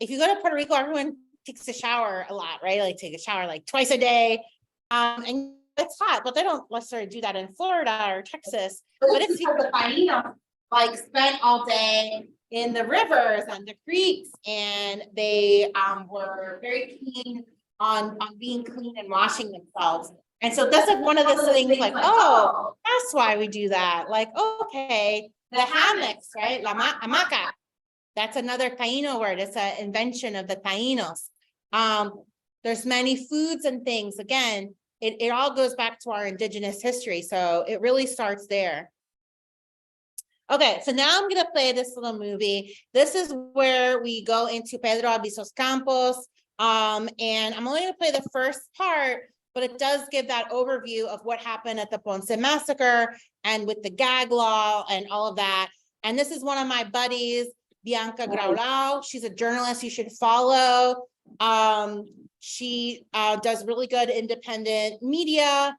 if you go to Puerto Rico, everyone takes a shower a lot, right? Like take a shower like twice a day. And it's hot, but they don't necessarily do that in Florida or Texas. But it's because the Taínos like spent all day in the rivers and the creeks, and they were very keen on being clean and washing themselves. And so that's like one of the things like, oh, that's why we do that. Like, okay, the hammocks, right? La hamaca. That's another Taíno word. It's an invention of the Taínos. There's many foods and things. Again, it all goes back to our indigenous history. So it really starts there. Okay, so now I'm going to play this little movie. This is where we go into Pedro Albizu's Campos. And I'm only going to play the first part, but it does give that overview of what happened at the Ponce Massacre and with the gag law and all of that. And this is one of my buddies, Bianca Graulao. She's a journalist you should follow. She does really good independent media.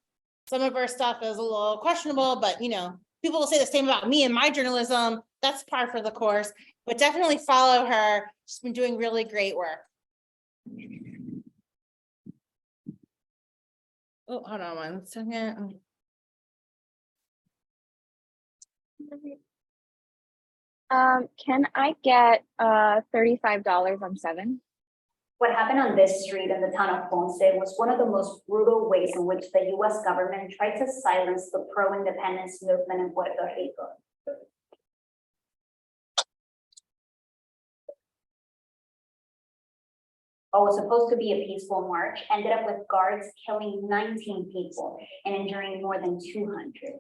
Some of her stuff is a little questionable, but you know, people will say the same about me and my journalism. That's par for the course, but definitely follow her. She's been doing really great work. Oh, hold on one second. Can I get $35 on 7? What happened on this street in the town of Ponce was one of the most brutal ways in which the US government tried to silence the pro-independence movement in Puerto Rico. What was supposed to be a peaceful march ended up with guards killing 19 people and injuring more than 200.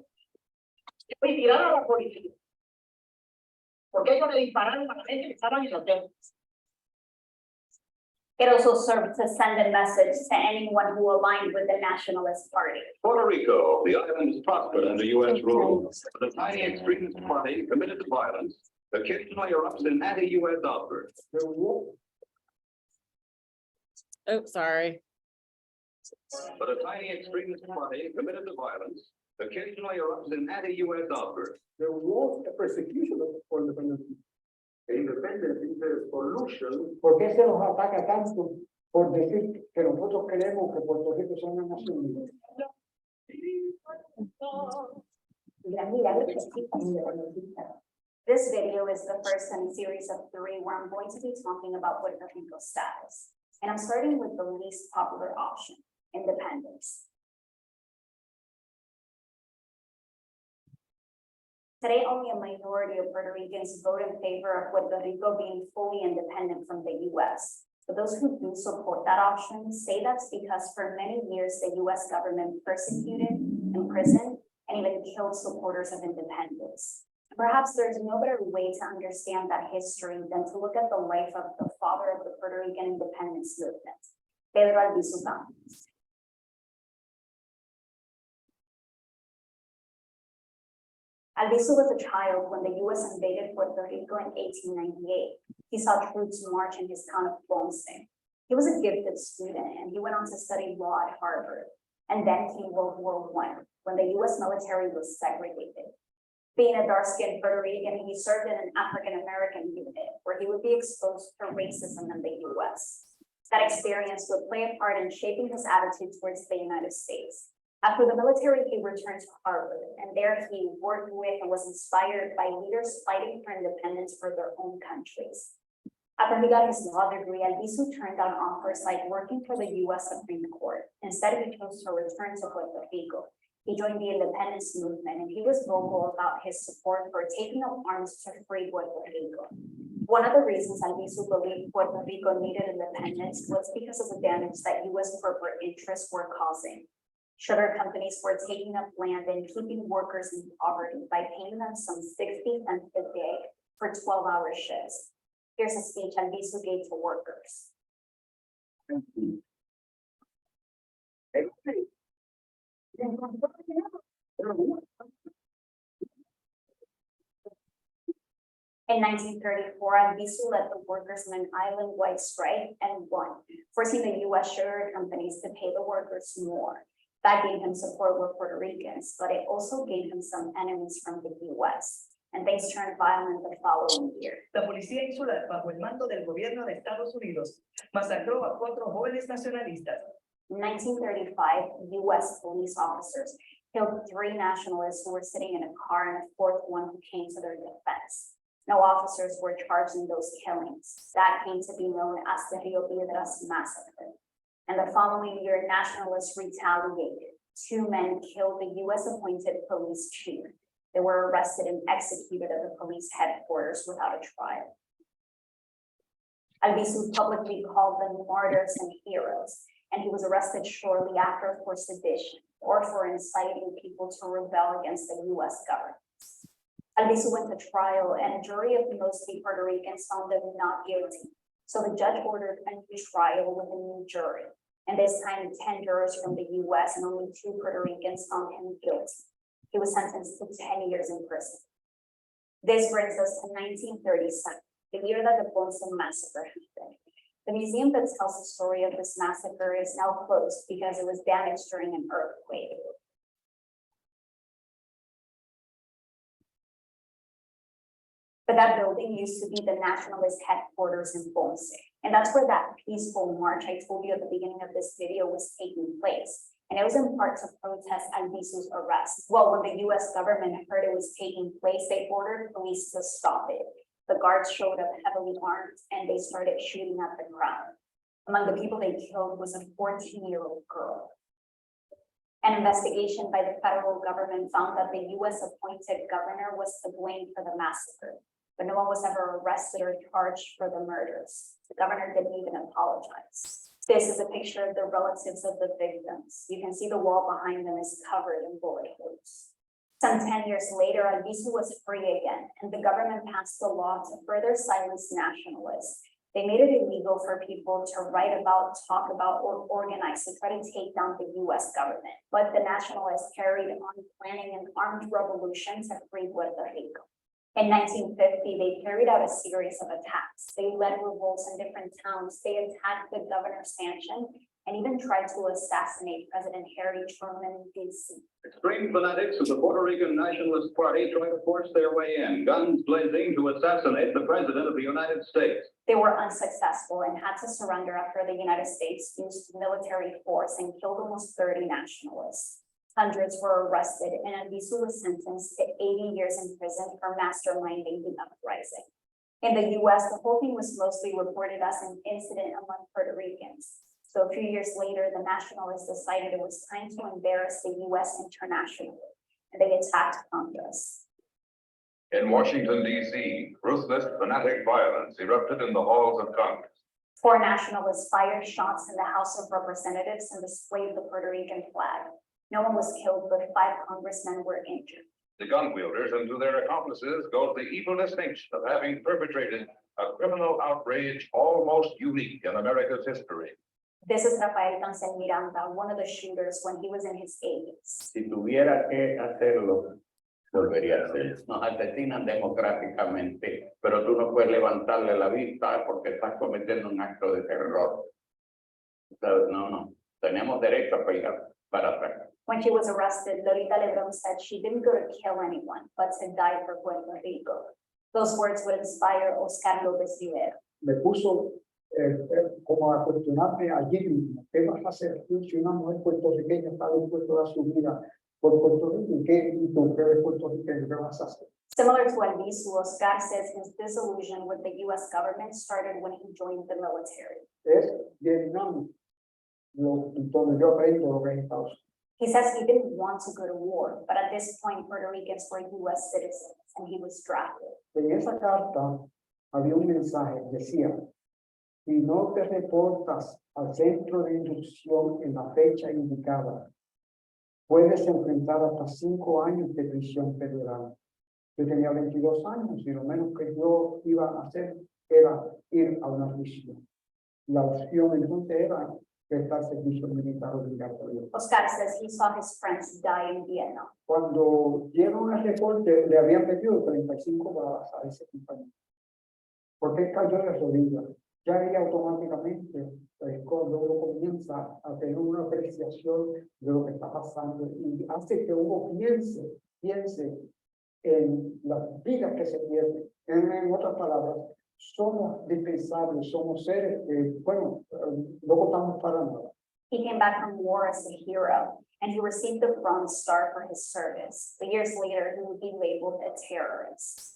It also served to send a message to anyone who aligned with the Nationalist Party. Puerto Rico, the island is prospered under U.S. rule, but a tiny extremist party committed to violence occasionally erupts in anti-U.S. outbursts. Oh, sorry. But a tiny extremist party committed to violence occasionally erupts in anti-U.S. outbursts. There was a persecution for independence. Independence is a solution. ¿Por qué se nos ataca tanto por decir que nosotros queremos que Puerto Rico sea una nación libre? This video is the first in a series of 3 where I'm going to be talking about Puerto Rico's status. And I'm starting with the least popular option, independence. Today, only a minority of Puerto Ricans vote in favor of Puerto Rico being fully independent from the US. But those who do support that option say that's because for many years, the US government persecuted, imprisoned, and even killed supporters of independence. Perhaps there's no better way to understand that history than to look at the life of the father of the Puerto Rican independence movement, Pedro Albizu Campos. Albizu was a child when the US invaded Puerto Rico in 1898. He saw troops march in his town of Ponce. He was a gifted student and he went on to study law at Harvard. And then came World War I, when the US military was segregated. Being a dark-skinned Puerto Rican, he served in an African-American unit where he would be exposed to racism in the US. That experience would play a part in shaping his attitude towards the United States. After the military, he returned to Harvard, and there he worked with and was inspired by leaders fighting for independence for their own countries. After he got his law degree, Albizu turned down offers like working for the US Supreme Court. Instead, he chose to return to Puerto Rico. He joined the independence movement, and he was vocal about his support for taking up arms to free Puerto Rico. One of the reasons Albizu believed Puerto Rico needed independence was because of the damage that US corporate interests were causing. Sugar companies were taking up land and keeping workers in poverty by paying them some 60 cents a day for 12-hour shifts. Here's a speech Albizu gave to workers. In 1934, Albizu led the workers in an island-wide strike and won, forcing the U.S. sugar companies to pay the workers more. That gave him support with Puerto Ricans, but it also gave him some enemies from the U.S. And things turned violent the following year. La policía insular, bajo el mando del gobierno de Estados Unidos, masacró a 4 jóvenes nacionalistas. In 1935, U.S. police officers killed 3 nationalists who were sitting in a car and a 4th one who came to their defense. No officers were charged in those killings. That came to be known as the Rio Piedras massacre. And the following year, nationalists retaliated. 2 men killed the U.S.-appointed police chief. They were arrested and executed at the police headquarters without a trial. Albizu publicly called them martyrs and heroes, and he was arrested shortly after for sedition or for inciting people to rebel against the U.S. government. Albizu went to trial, and a jury of mostly Puerto Ricans found him not guilty. So the judge ordered a new trial with a new jury. And this time, 10 jurors from the U.S. and only 2 Puerto Ricans found him guilty. He was sentenced to 10 years in prison. This brings us to 1937, the year that the Ponce massacre happened. The museum that tells the story of this massacre is now closed because it was damaged during an earthquake. But that building used to be the nationalist headquarters in Ponce. And that's where that peaceful march I told you at the beginning of this video was taking place. And it was in part to protest Albizu's arrest. Well, when the US government heard it was taking place, they ordered police to stop it. The guards showed up heavily armed and they started shooting at the crowd. Among the people they killed was a 14-year-old girl. An investigation by the federal government found that the US appointed governor was to blame for the massacre, but no one was ever arrested or charged for the murders. The governor didn't even apologize. This is a picture of the relatives of the victims. You can see the wall behind them is covered in bullet holes. Some 10 years later, Albizu was free again, and the government passed a law to further silence nationalists. They made it illegal for people to write about, talk about, or organize to try to take down the US government. But the nationalists carried on planning an armed revolution to free Puerto Rico. In 1950, they carried out a series of attacks. They led revolts in different towns. They attacked the governor's mansion and even tried to assassinate President Harry Truman in D.C. Extreme fanatics of the Puerto Rican Nationalist Party try to force their way in, guns blazing, to assassinate the President of the United States. They were unsuccessful and had to surrender after the United States used military force and killed almost 30 nationalists. Hundreds were arrested, and Albizu was sentenced to 80 years in prison for masterminding the uprising. In the U.S., the whole thing was mostly reported as an incident among Puerto Ricans. So a few years later, the nationalists decided it was time to embarrass the U.S. internationally, and they attacked Congress. In Washington, D.C., ruthless, fanatic violence erupted in the halls of Congress. 4 nationalists fired shots in the House of Representatives and displayed the Puerto Rican flag. No one was killed, but 5 congressmen were injured. The gun wielders and to their accomplices goes the evil distinction of having perpetrated a criminal outrage almost unique in America's history. This is Rafael Cancel Miranda, one of the shooters when he was in his 80s. Si tuviera que hacerlo, volvería a hacer. Nos asesinan democráticamente, pero tú no puedes levantarle la vista porque estás cometiendo un acto de terror. No, tenemos derecho a pelear para atrás. When she was arrested, Lolita Lebrón said she didn't go to kill anyone, but to die for Puerto Rico. Those words would inspire Oscar López Rivera. Me puso como a cuestionarme allí mismo, ¿qué vas a hacer tú si una mujer puertorriqueña está dispuesta a dar su vida por Puerto Rico? ¿Y tú que eres puertorriqueño, qué vas a hacer? Similar to Albizu, Oscar says his disillusion with the U.S. government started when he joined the military. Es bien dinámico, donde yo aprendo lo que es Estados Unidos. He says he didn't want to go to war, but at this point, Puerto Ricans were U.S. citizens, and he was drafted. En esa carta había un mensaje, decía, si no te reportas al centro de inducción en la fecha indicada, puedes enfrentar hasta 5 años de prisión federal. Yo tenía 22 años y lo menos que yo iba a hacer era ir a una prisión. La opción entonces era prestar servicio militar obligatorio. Oscar says he saw his friends die in Vietnam. Cuando dieron el reporte, le habían metido 35 balas a ese compañero. Porque él cayó de rodillas. Ya ahí automáticamente el luego comienza a tener una apreciación de lo que está pasando y hace que uno piense en las vidas que se pierden. En otras palabras, somos dispensables, somos seres que, bueno, no estamos para nada. He came back from war as a hero, and he received the Bronze Star for his service. But years later, he would be labeled a terrorist.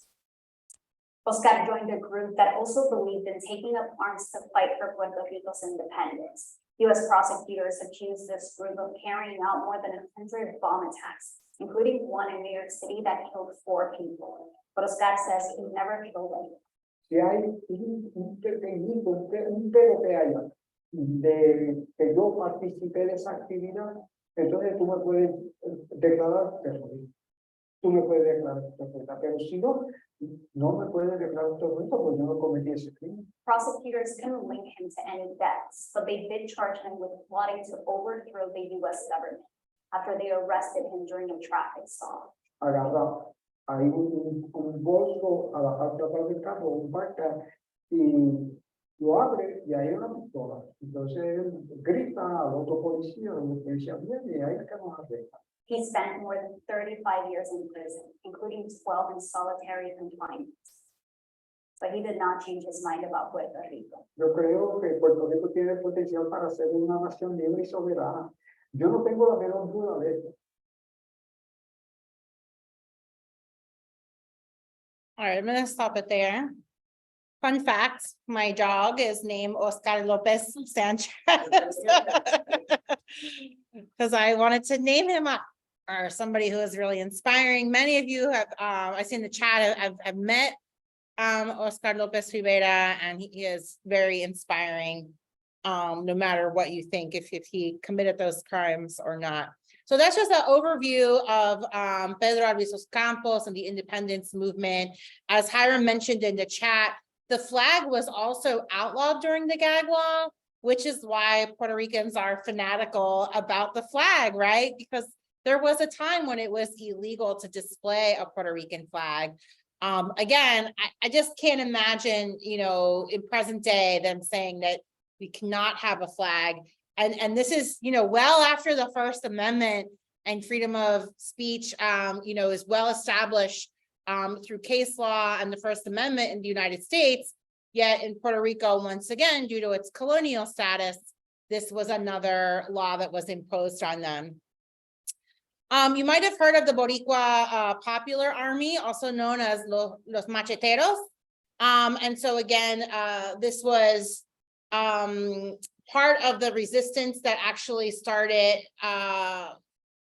Oscar joined a group that also believed in taking up arms to fight for Puerto Rico's independence. U.S. prosecutors accused this group of carrying out more than 100 bomb attacks, including one in New York City that killed 4 people. But Oscar says he never killed anyone. Si hay un pequeñito, un pero que haya de que yo participé de esa actividad, entonces tú me puedes declarar terrorista. Tú me puedes declarar terrorista, pero si no, no me puedes declarar terrorista porque yo no cometí ese crimen. Prosecutors couldn't link him to any deaths, but they did charge him with plotting to overthrow the U.S. government after they arrested him during a traffic stop. Agarra, hay un bolso a la parte de atrás del carro, un barca, y lo abre y hay una pistola. Entonces él grita al otro policía, el policía viene y ahí es que nos arresta. He spent more than 35 years in prison, including 12 in solitary confinement. But he did not change his mind about Puerto Rico. Yo creo que Puerto Rico tiene el potencial para ser una nación libre y soberana. Yo no tengo la menor duda de eso. All right, I'm gonna stop it there. Fun fact, my dog is named Oscar Lopez Sanchez. Because I wanted to name him or somebody who is really inspiring. Many of you have, I see in the chat, I've met Oscar Lopez Rivera, and he is very inspiring, no matter what you think, if he committed those crimes or not. So that's just an overview of Pedro Albizu Campos and the independence movement. As Hiram mentioned in the chat, the flag was also outlawed during the gag law, which is why Puerto Ricans are fanatical about the flag, right? Because there was a time when it was illegal to display a Puerto Rican flag. Again, I just can't imagine, you know, in present day, them saying that we cannot have a flag. And this is, you know, well after the First Amendment and freedom of speech, you know, is well established through case law and the First Amendment in the United States. Yet in Puerto Rico, once again, due to its colonial status, this was another law that was imposed on them. You might have heard of the Boricua Popular Army, also known as Los Macheteros. And so again, this was part of the resistance that actually started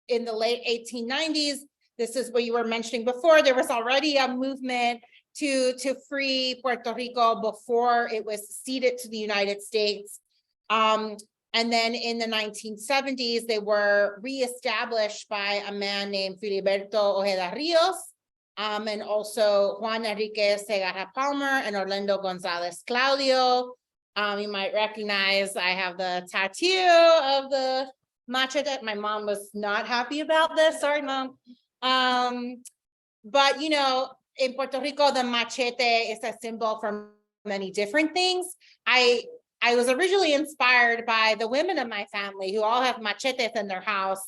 in the late 1890s. This is what you were mentioning before. There was already a movement to free Puerto Rico before it was ceded to the United States. And then in the 1970s, they were reestablished by a man named Filiberto Ojeda Rios, and also Juan Enrique Segarra Palmer and Orlando Gonzalez Claudio. You might recognize, I have the tattoo of the machete. My mom was not happy about this, sorry, Mom. But you know, in Puerto Rico, the machete is a symbol for many different things. I was originally inspired by the women of my family who all have machetes in their house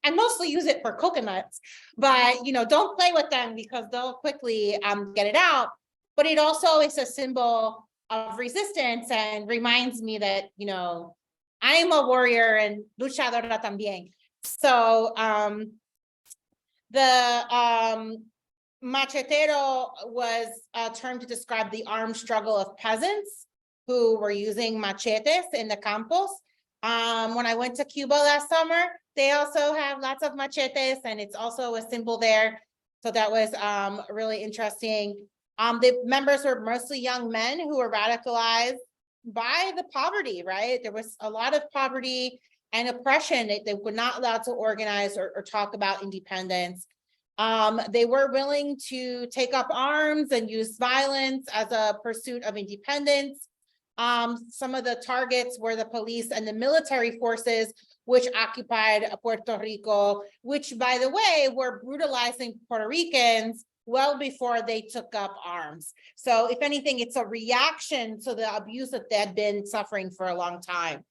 and mostly use it for coconuts, but you know, don't play with them because they'll quickly get it out. But it also is a symbol of resistance and reminds me that, you know, I am a warrior and luchadora también. So the machetero was a term to describe the armed struggle of peasants who were using machetes in the campos. When I went to Cuba last summer, they also have lots of machetes, and it's also a symbol there. So that was really interesting. The members were mostly young men who were radicalized by the poverty, right? There was a lot of poverty and oppression. They were not allowed to organize or talk about independence. They were willing to take up arms and use violence as a pursuit of independence. Some of the targets were the police and the military forces, which occupied Puerto Rico, which, by the way, were brutalizing Puerto Ricans well before they took up arms. So if anything, it's a reaction to the abuse that they had been suffering for a long time.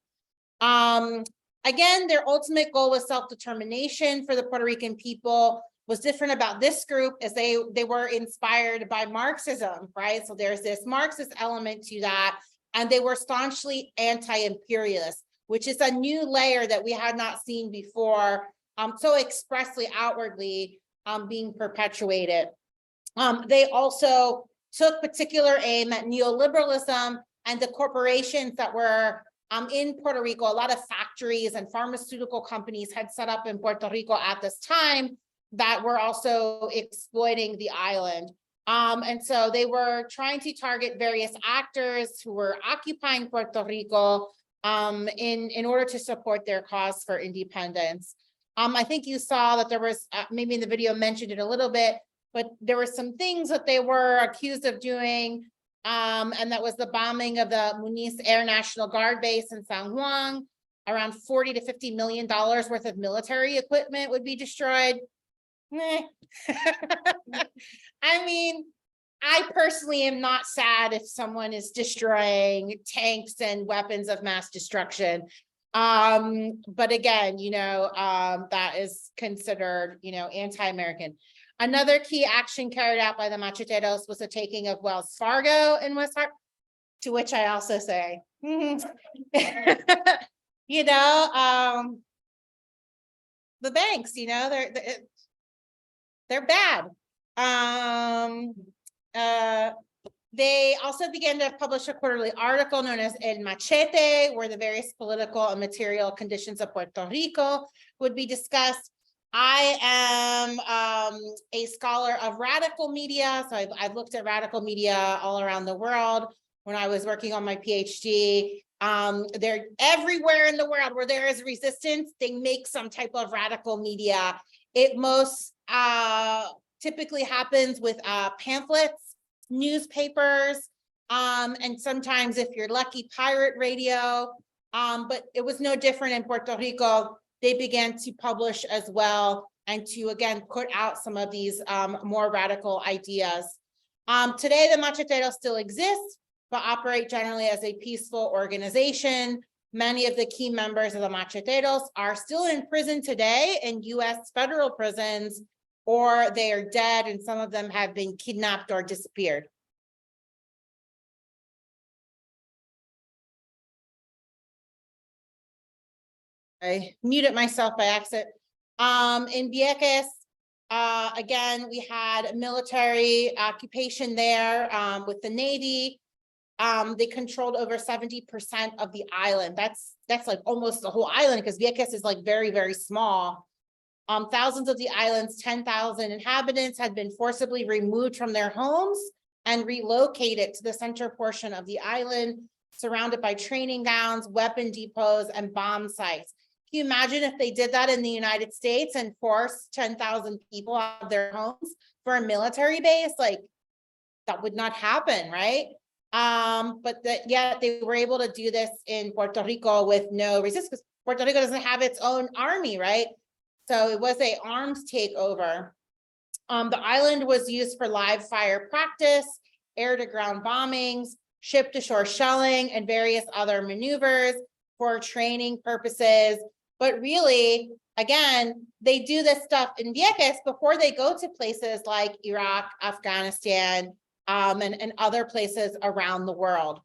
Again, their ultimate goal was self-determination for the Puerto Rican people. What's different about this group is they were inspired by Marxism, right? So there's this Marxist element to that, and they were staunchly anti-imperialist, which is a new layer that we had not seen before, so expressly outwardly being perpetuated. They also took particular aim at neoliberalism and the corporations that were in Puerto Rico. A lot of factories and pharmaceutical companies had set up in Puerto Rico at this time that were also exploiting the island. And so they were trying to target various actors who were occupying Puerto Rico in order to support their cause for independence. I think you saw that there was, maybe in the video mentioned it a little bit, but there were some things that they were accused of doing, and that was the bombing of the Muniz Air National Guard base in San Juan. Around $40 to $50 million worth of military equipment would be destroyed. I mean, I personally am not sad if someone is destroying tanks and weapons of mass destruction. But again, that is considered, anti-American. Another key action carried out by the Macheteros was the taking of Wells Fargo in West Hartford, to which I also say, the banks, they're bad. They also began to publish a quarterly article known as El Machete, where the various political and material conditions of Puerto Rico would be discussed. I am a scholar of radical media, so I've looked at radical media all around the world. When I was working on my PhD, they're everywhere in the world where there is resistance, they make some type of radical media. It most typically happens with pamphlets, newspapers, and sometimes, if you're lucky, pirate radio. But it was no different in Puerto Rico. They began to publish as well and to, again, put out some of these more radical ideas. Today, the Macheteros still exist, but operate generally as a peaceful organization. Many of the key members of the Macheteros are still in prison today in US federal prisons, or they are dead, and some of them have been kidnapped or disappeared. I muted myself by accident. In Vieques, again, we had military occupation there with the Navy. They controlled over 70% of the island. That's like almost the whole island, because Vieques is like very, very small. Thousands of the island's 10,000 inhabitants had been forcibly removed from their homes and relocated to the center portion of the island, surrounded by training grounds, weapon depots, and bomb sites. Can you imagine if they did that in the United States and forced 10,000 people out of their homes for a military base? Like, that would not happen, right? But yet they were able to do this in Puerto Rico with no resistance, because Puerto Rico doesn't have its own army, right? So it was an arms takeover. The island was used for live fire practice, air-to-ground bombings, ship-to-shore shelling, and various other maneuvers for training purposes. But really, again, they do this stuff in Vieques before they go to places like Iraq, Afghanistan, and other places around the world.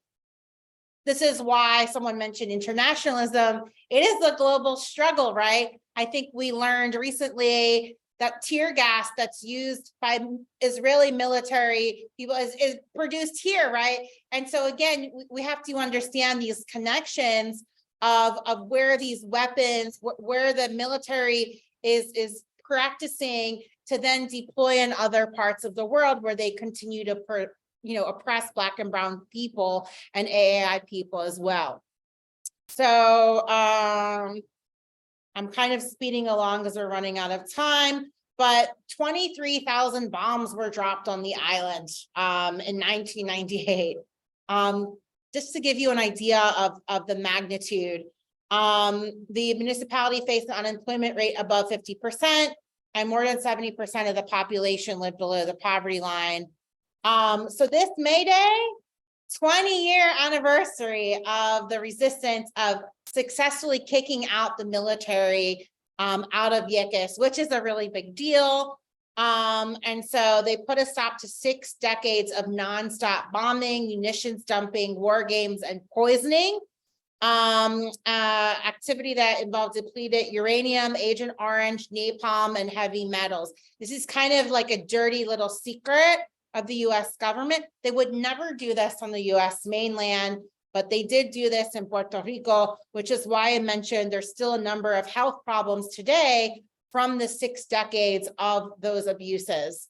This is why someone mentioned internationalism. It is a global struggle, right? I think we learned recently that tear gas that's used by Israeli military people is produced here, right? And so again, we have to understand these connections of where these weapons, where the military is practicing to then deploy in other parts of the world where they continue to oppress Black and brown people and AAI people as well. So I'm kind of speeding along because we're running out of time, but 23,000 bombs were dropped on the island in 1998. just to give you an idea of the magnitude, the municipality faced an unemployment rate above 50%, and more than 70% of the population lived below the poverty line. So this May Day, 20-year anniversary of the resistance of successfully kicking out the military out of Vieques, which is a really big deal. And so they put a stop to 6 decades of nonstop bombing, munitions dumping, war games, and poisoning. Activity that involved depleted uranium, Agent Orange, napalm, and heavy metals. This is kind of like a dirty little secret of the US government. They would never do this on the US mainland, but they did do this in Puerto Rico, which is why I mentioned there's still a number of health problems today from the 6 decades of those abuses.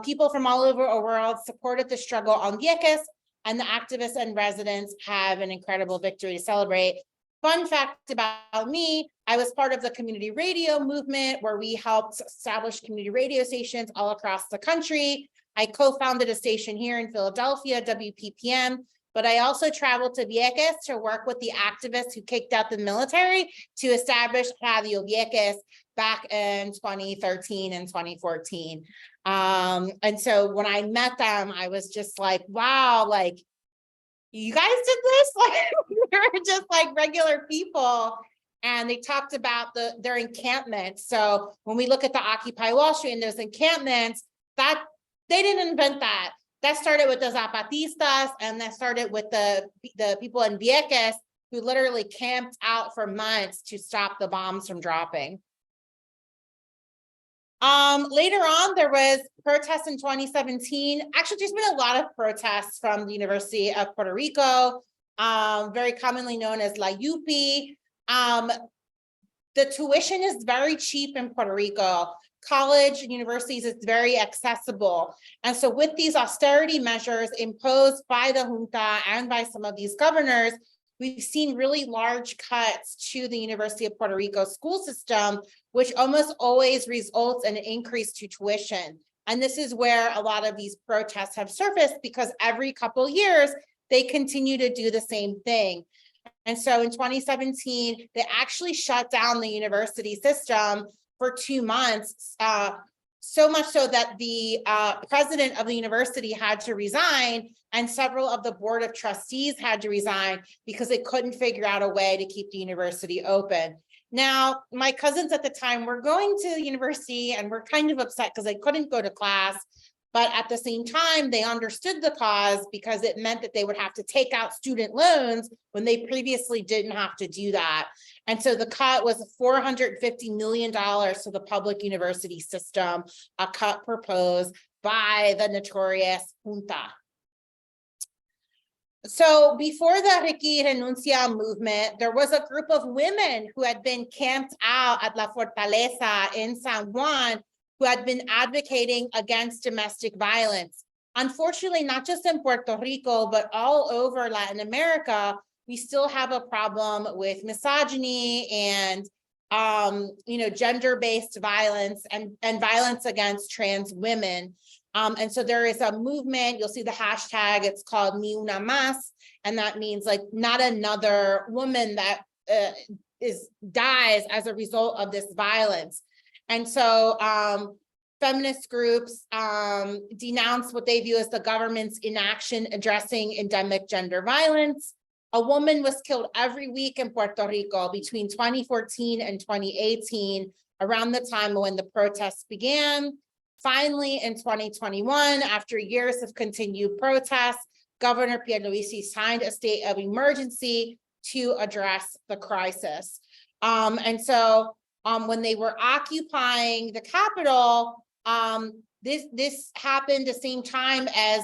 People from all over the world supported the struggle on Vieques, and the activists and residents have an incredible victory to celebrate. Fun fact about me, I was part of the community radio movement where we helped establish community radio stations all across the country. I co-founded a station here in Philadelphia, WPPM, but I also traveled to Vieques to work with the activists who kicked out the military to establish Radio Vieques back in 2013 and 2014. And so when I met them, I was just like, wow, like, you guys did this? Like, we're just like regular people. And they talked about their encampments. So when we look at the Occupy Wall Street and those encampments, that they didn't invent that. That started with the Zapatistas, and that started with the people in Vieques who literally camped out for months to stop the bombs from dropping. Later on, there was protests in 2017. Actually, there's been a lot of protests from the University of Puerto Rico, very commonly known as La UPI. The tuition is very cheap in Puerto Rico. College and universities is very accessible. And so with these austerity measures imposed by the junta and by some of these governors, we've seen really large cuts to the University of Puerto Rico school system, which almost always results in an increase to tuition. And this is where a lot of these protests have surfaced, because every couple years, they continue to do the same thing. And so in 2017, they actually shut down the university system for 2 months, so much so that the president of the university had to resign, and several of the board of trustees had to resign because they couldn't figure out a way to keep the university open. Now, my cousins at the time were going to the university and were kind of upset because they couldn't go to class. But at the same time, they understood the cause because it meant that they would have to take out student loans when they previously didn't have to do that. And so the cut was $450 million to the public university system, a cut proposed by the notorious junta. So before the Ricky Renuncia movement, there was a group of women who had been camped out at La Fortaleza in San Juan, who had been advocating against domestic violence. Unfortunately, not just in Puerto Rico, but all over Latin America, we still have a problem with misogyny and gender-based violence and violence against trans women. And so there is a movement, you'll see the hashtag, it's called Ni Una Más, and that means like not another woman that dies as a result of this violence. And so feminist groups denounce what they view as the government's inaction addressing endemic gender violence. A woman was killed every week in Puerto Rico between 2014 and 2018, around the time when the protests began. Finally, in 2021, after years of continued protests, Governor Pierluisi signed a state of emergency to address the crisis. And so when they were occupying the Capitol, this happened the same time as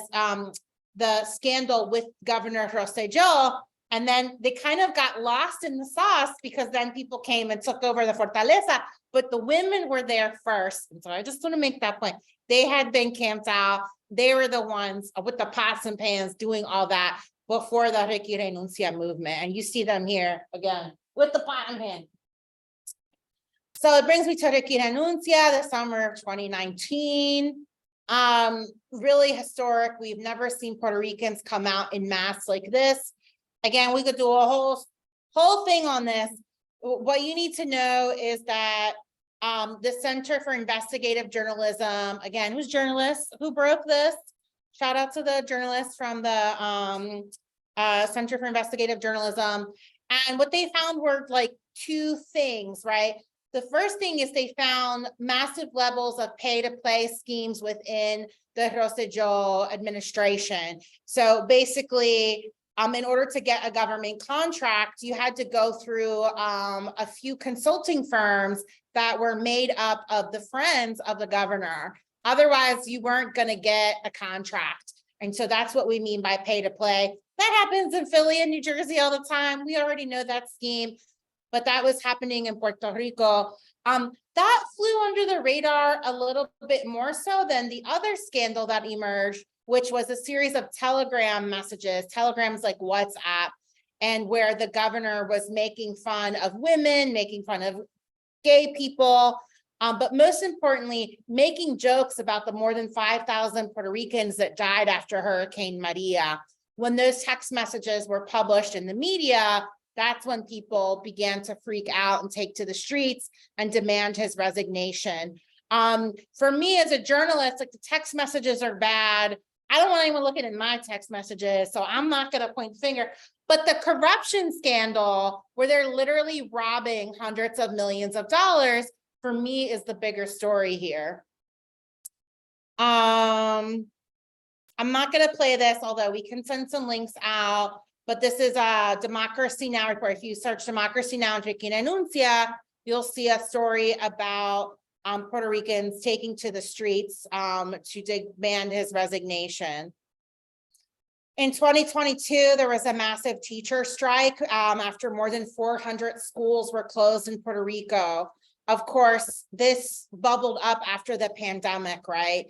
the scandal with Governor Rosselló, and then they kind of got lost in the sauce because then people came and took over the Fortaleza, but the women were there first. And so I just want to make that point. They had been camped out. They were the ones with the pots and pans doing all that before the Ricky Renuncia movement. And you see them here again with the pot and pan. So it brings me to Ricky Renuncia, the summer of 2019. Really historic. We've never seen Puerto Ricans come out in mass like this. Again, we could do a whole thing on this. What you need to know is that the Center for Investigative Journalism, again, who's journalists? Who broke this? Shout out to the journalists from the Center for Investigative Journalism. And what they found were like two things, right? The first thing is they found massive levels of pay-to-play schemes within the Rosselló administration. So basically, in order to get a government contract, you had to go through a few consulting firms that were made up of the friends of the governor. Otherwise, you weren't going to get a contract. And so that's what we mean by pay-to-play. That happens in Philly and New Jersey all the time. We already know that scheme, but that was happening in Puerto Rico. That flew under the radar a little bit more so than the other scandal that emerged, which was a series of Telegram messages, Telegrams like WhatsApp, and where the governor was making fun of women, making fun of gay people, but most importantly, making jokes about the more than 5,000 Puerto Ricans that died after Hurricane Maria. When those text messages were published in the media, that's when people began to freak out and take to the streets and demand his resignation. For me as a journalist, like the text messages are bad. I don't want anyone looking at my text messages, so I'm not going to point the finger. But the corruption scandal, where they're literally robbing hundreds of millions of dollars, for me is the bigger story here. I'm not going to play this, although we can send some links out. But this is a Democracy Now! Report. If you search Democracy Now! And Ricky Renuncia, you'll see a story about Puerto Ricans taking to the streets to demand his resignation. In 2022, there was a massive teacher strike after more than 400 schools were closed in Puerto Rico. Of course, this bubbled up after the pandemic, right?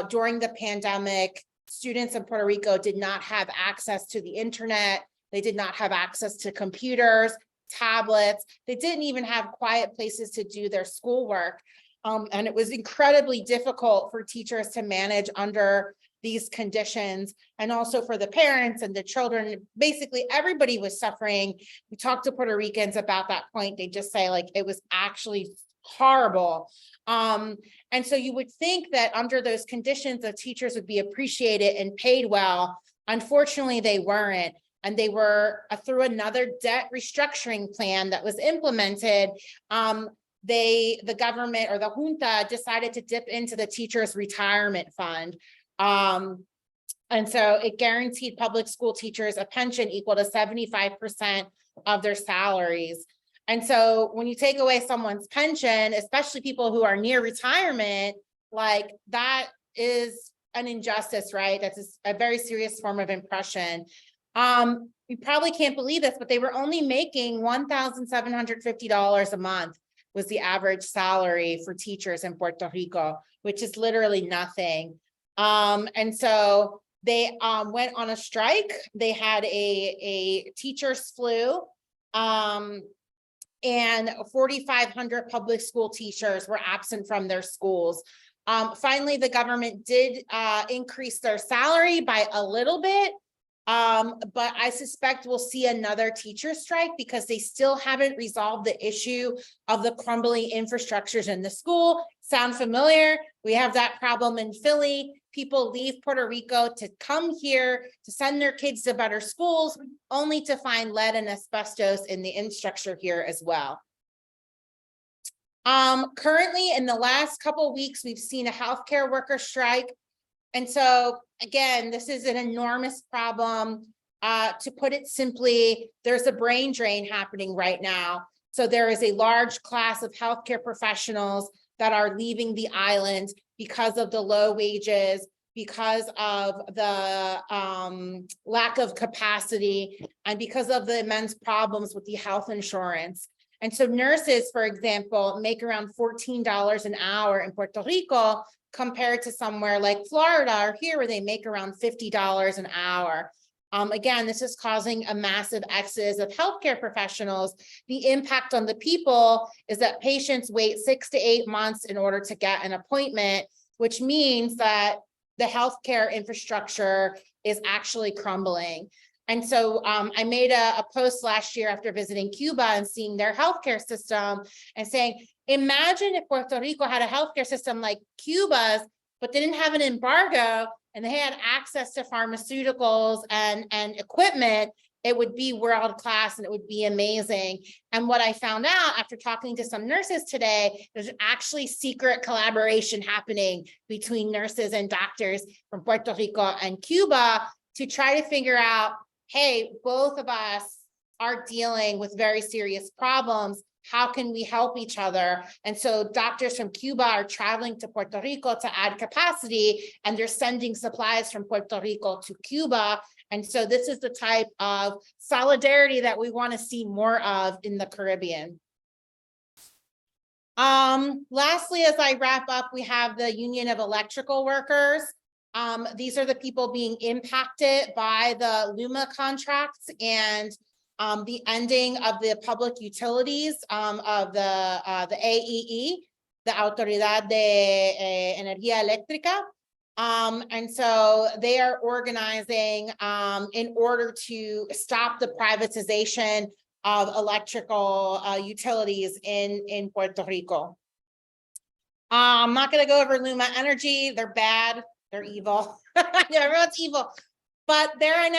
During the pandemic, students in Puerto Rico did not have access to the internet. They did not have access to computers, tablets. They didn't even have quiet places to do their schoolwork. And it was incredibly difficult for teachers to manage under these conditions, and also for the parents and the children. Basically, everybody was suffering. We talked to Puerto Ricans about that point. They just say like it was actually horrible. And so you would think that under those conditions, the teachers would be appreciated and paid well. Unfortunately, they weren't. And they were through another debt restructuring plan that was implemented. The government or the junta decided to dip into the teachers' retirement fund. And so it guaranteed public school teachers a pension equal to 75% of their salaries. And so when you take away someone's pension, especially people who are near retirement, like that is an injustice, right? That's a very serious form of oppression. You probably can't believe this, but they were only making $1,750 a month was the average salary for teachers in Puerto Rico, which is literally nothing. And so they went on a strike. They had a teacher's flu, and 4,500 public school teachers were absent from their schools. Finally, the government did increase their salary by a little bit, but I suspect we'll see another teacher strike because they still haven't resolved the issue of the crumbling infrastructures in the school. Sound familiar? We have that problem in Philly. People leave Puerto Rico to come here to send their kids to better schools, only to find lead and asbestos in the infrastructure here as well. Currently, in the last couple of weeks, we've seen a healthcare worker strike. And so, again, this is an enormous problem. To put it simply, there's a brain drain happening right now. So there is a large class of healthcare professionals that are leaving the island because of the low wages, because of the lack of capacity, and because of the immense problems with the health insurance. And so nurses, for example, make around $14 an hour in Puerto Rico compared to somewhere like Florida or here where they make around $50 an hour. Again, this is causing a massive exodus of healthcare professionals. The impact on the people is that patients wait 6 to 8 months in order to get an appointment. which means that the healthcare infrastructure is actually crumbling. And so I made a post last year after visiting Cuba and seeing their healthcare system and saying, imagine if Puerto Rico had a healthcare system like Cuba's, but they didn't have an embargo and they had access to pharmaceuticals and equipment, it would be world-class and it would be amazing. And what I found out after talking to some nurses today, there's actually secret collaboration happening between nurses and doctors from Puerto Rico and Cuba to try to figure out, hey, both of us are dealing with very serious problems. How can we help each other? And so doctors from Cuba are traveling to Puerto Rico to add capacity, and they're sending supplies from Puerto Rico to Cuba. And so this is the type of solidarity that we want to see more of in the Caribbean. Lastly, as I wrap up, we have the Union of Electrical Workers. These are the people being impacted by the LUMA contracts and the ending of the public utilities of the AEE, the Autoridad de Energía Eléctrica. And so they are organizing in order to stop the privatization of electrical utilities in Puerto Rico. I'm not going to go over Luma Energy. They're bad. They're evil. Everyone's evil. But they're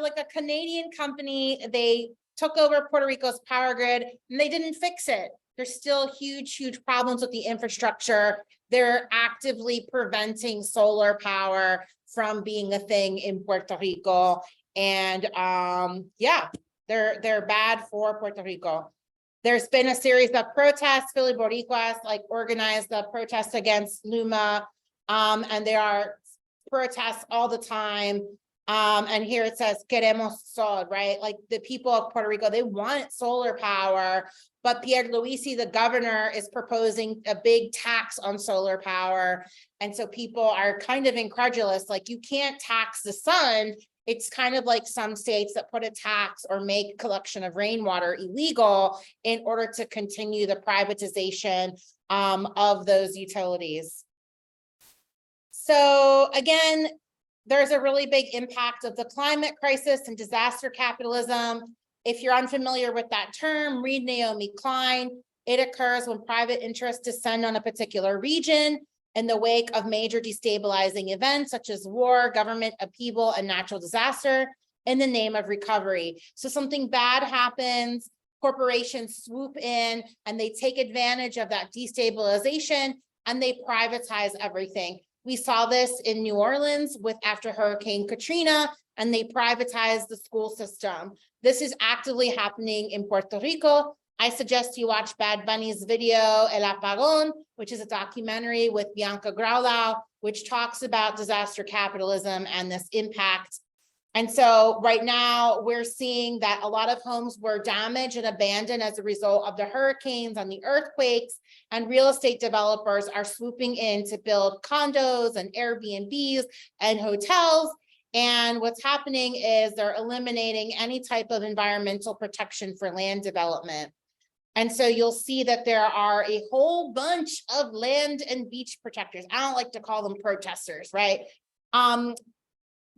like a Canadian company. They took over Puerto Rico's power grid and they didn't fix it. There's still huge problems with the infrastructure. They're actively preventing solar power from being a thing in Puerto Rico. And yeah, they're bad for Puerto Rico. There's been a series of protests. Philly Boricuas organized the protests against Luma. And there are protests all the time. And here it says, queremos sol, right? Like the people of Puerto Rico, they want solar power, but Pierluisi, the governor, is proposing a big tax on solar power. And so people are kind of incredulous, like you can't tax the sun. It's kind of like some states that put a tax or make collection of rainwater illegal in order to continue the privatization of those utilities. So again, there's a really big impact of the climate crisis and disaster capitalism. If you're unfamiliar with that term, read Naomi Klein. It occurs when private interests descend on a particular region in the wake of major destabilizing events such as war, government upheaval, and natural disaster in the name of recovery. So something bad happens, corporations swoop in and they take advantage of that destabilization and they privatize everything. We saw this in New Orleans after Hurricane Katrina, and they privatized the school system. This is actively happening in Puerto Rico. I suggest you watch Bad Bunny's video, El Apagón, which is a documentary with Bianca Graulau, which talks about disaster capitalism and this impact. And so right now we're seeing that a lot of homes were damaged and abandoned as a result of the hurricanes and the earthquakes, and real estate developers are swooping in to build condos and Airbnbs and hotels. And what's happening is they're eliminating any type of environmental protection for land development. And so you'll see that there are a whole bunch of land and beach protectors. I don't like to call them protesters, right?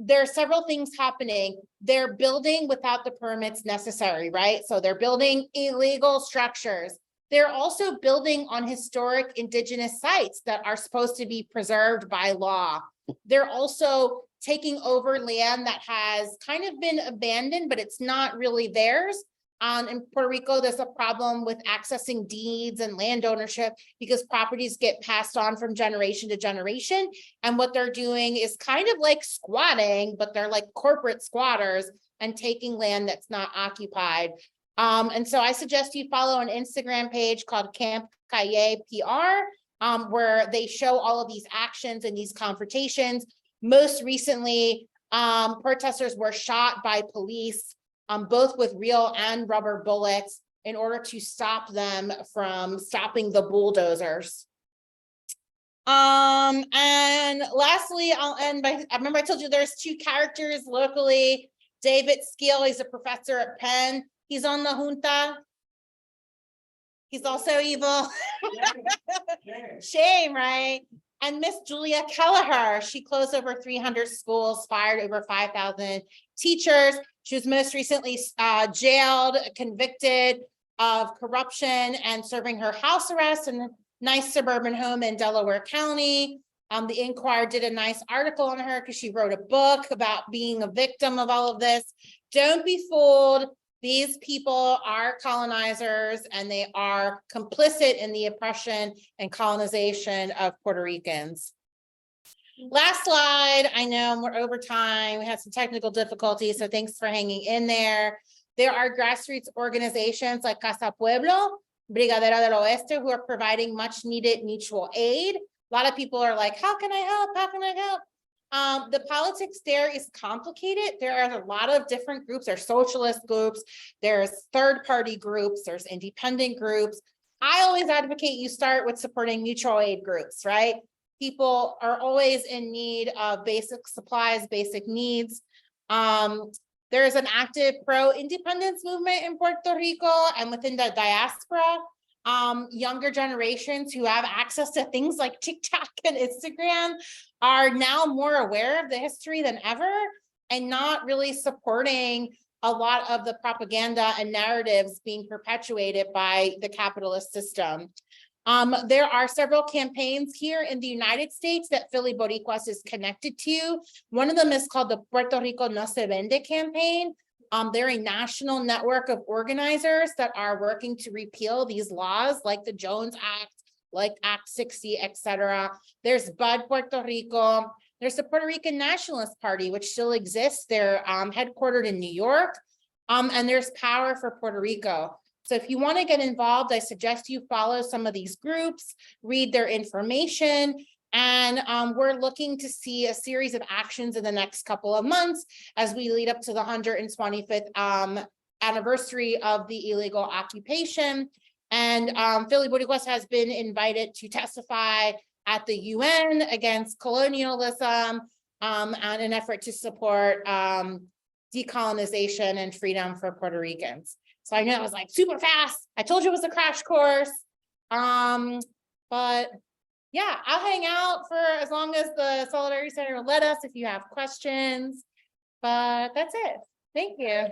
There are several things happening. They're building without the permits necessary, right? So they're building illegal structures. They're also building on historic indigenous sites that are supposed to be preserved by law. They're also taking over land that has kind of been abandoned, but it's not really theirs. In Puerto Rico, there's a problem with accessing deeds and land ownership because properties get passed on from generation to generation. And what they're doing is kind of like squatting, but they're like corporate squatters and taking land that's not occupied. And so I suggest you follow an Instagram page called Camp Calle PR, where they show all of these actions and these confrontations. Most recently, protesters were shot by police, both with real and rubber bullets, in order to stop them from stopping the bulldozers. And lastly, I'll end by, I remember I told you there's two characters locally. David Skeel, he's a professor at Penn. He's on the junta. He's also evil. Shame, right? And Miss Julia Kelleher, she closed over 300 schools, fired over 5,000 teachers. She was most recently jailed, convicted of corruption, and serving her house arrest in a nice suburban home in Delaware County. The Inquirer did a nice article on her because she wrote a book about being a victim of all of this. Don't be fooled. These people are colonizers and they are complicit in the oppression and colonization of Puerto Ricans. Last slide. I know we're over time. We had some technical difficulties, so thanks for hanging in there. There are grassroots organizations like Casa Pueblo, Brigadera del Oeste, who are providing much needed mutual aid. A lot of people are like, how can I help? How can I help? The politics there is complicated. There are a lot of different groups. There's socialist groups, there's third-party groups, there's independent groups. I always advocate you start with supporting mutual aid groups, right? People are always in need of basic supplies, basic needs. There is an active pro-independence movement in Puerto Rico and within the diaspora. Younger generations who have access to things like TikTok and Instagram are now more aware of the history than ever and not really supporting a lot of the propaganda and narratives being perpetuated by the capitalist system. There are several campaigns here in the United States that Philly Boricuas is connected to. One of them is called the Puerto Rico No Se Vende campaign. They're a national network of organizers that are working to repeal these laws like the Jones Act, like Act 60, etc. There's Bud Puerto Rico. There's the Puerto Rican Nationalist Party, which still exists. They're headquartered in New York. And there's Power for Puerto Rico. So if you want to get involved, I suggest you follow some of these groups, read their information. And we're looking to see a series of actions in the next couple of months as we lead up to the 125th anniversary of the illegal occupation. And Philly Boricuas has been invited to testify at the UN against colonialism and an effort to support decolonization and freedom for Puerto Ricans. So I know it was like super fast. I told you it was a crash course. But yeah, I'll hang out for as long as the Solidarity Center will let us if you have questions. But that's it. Thank you.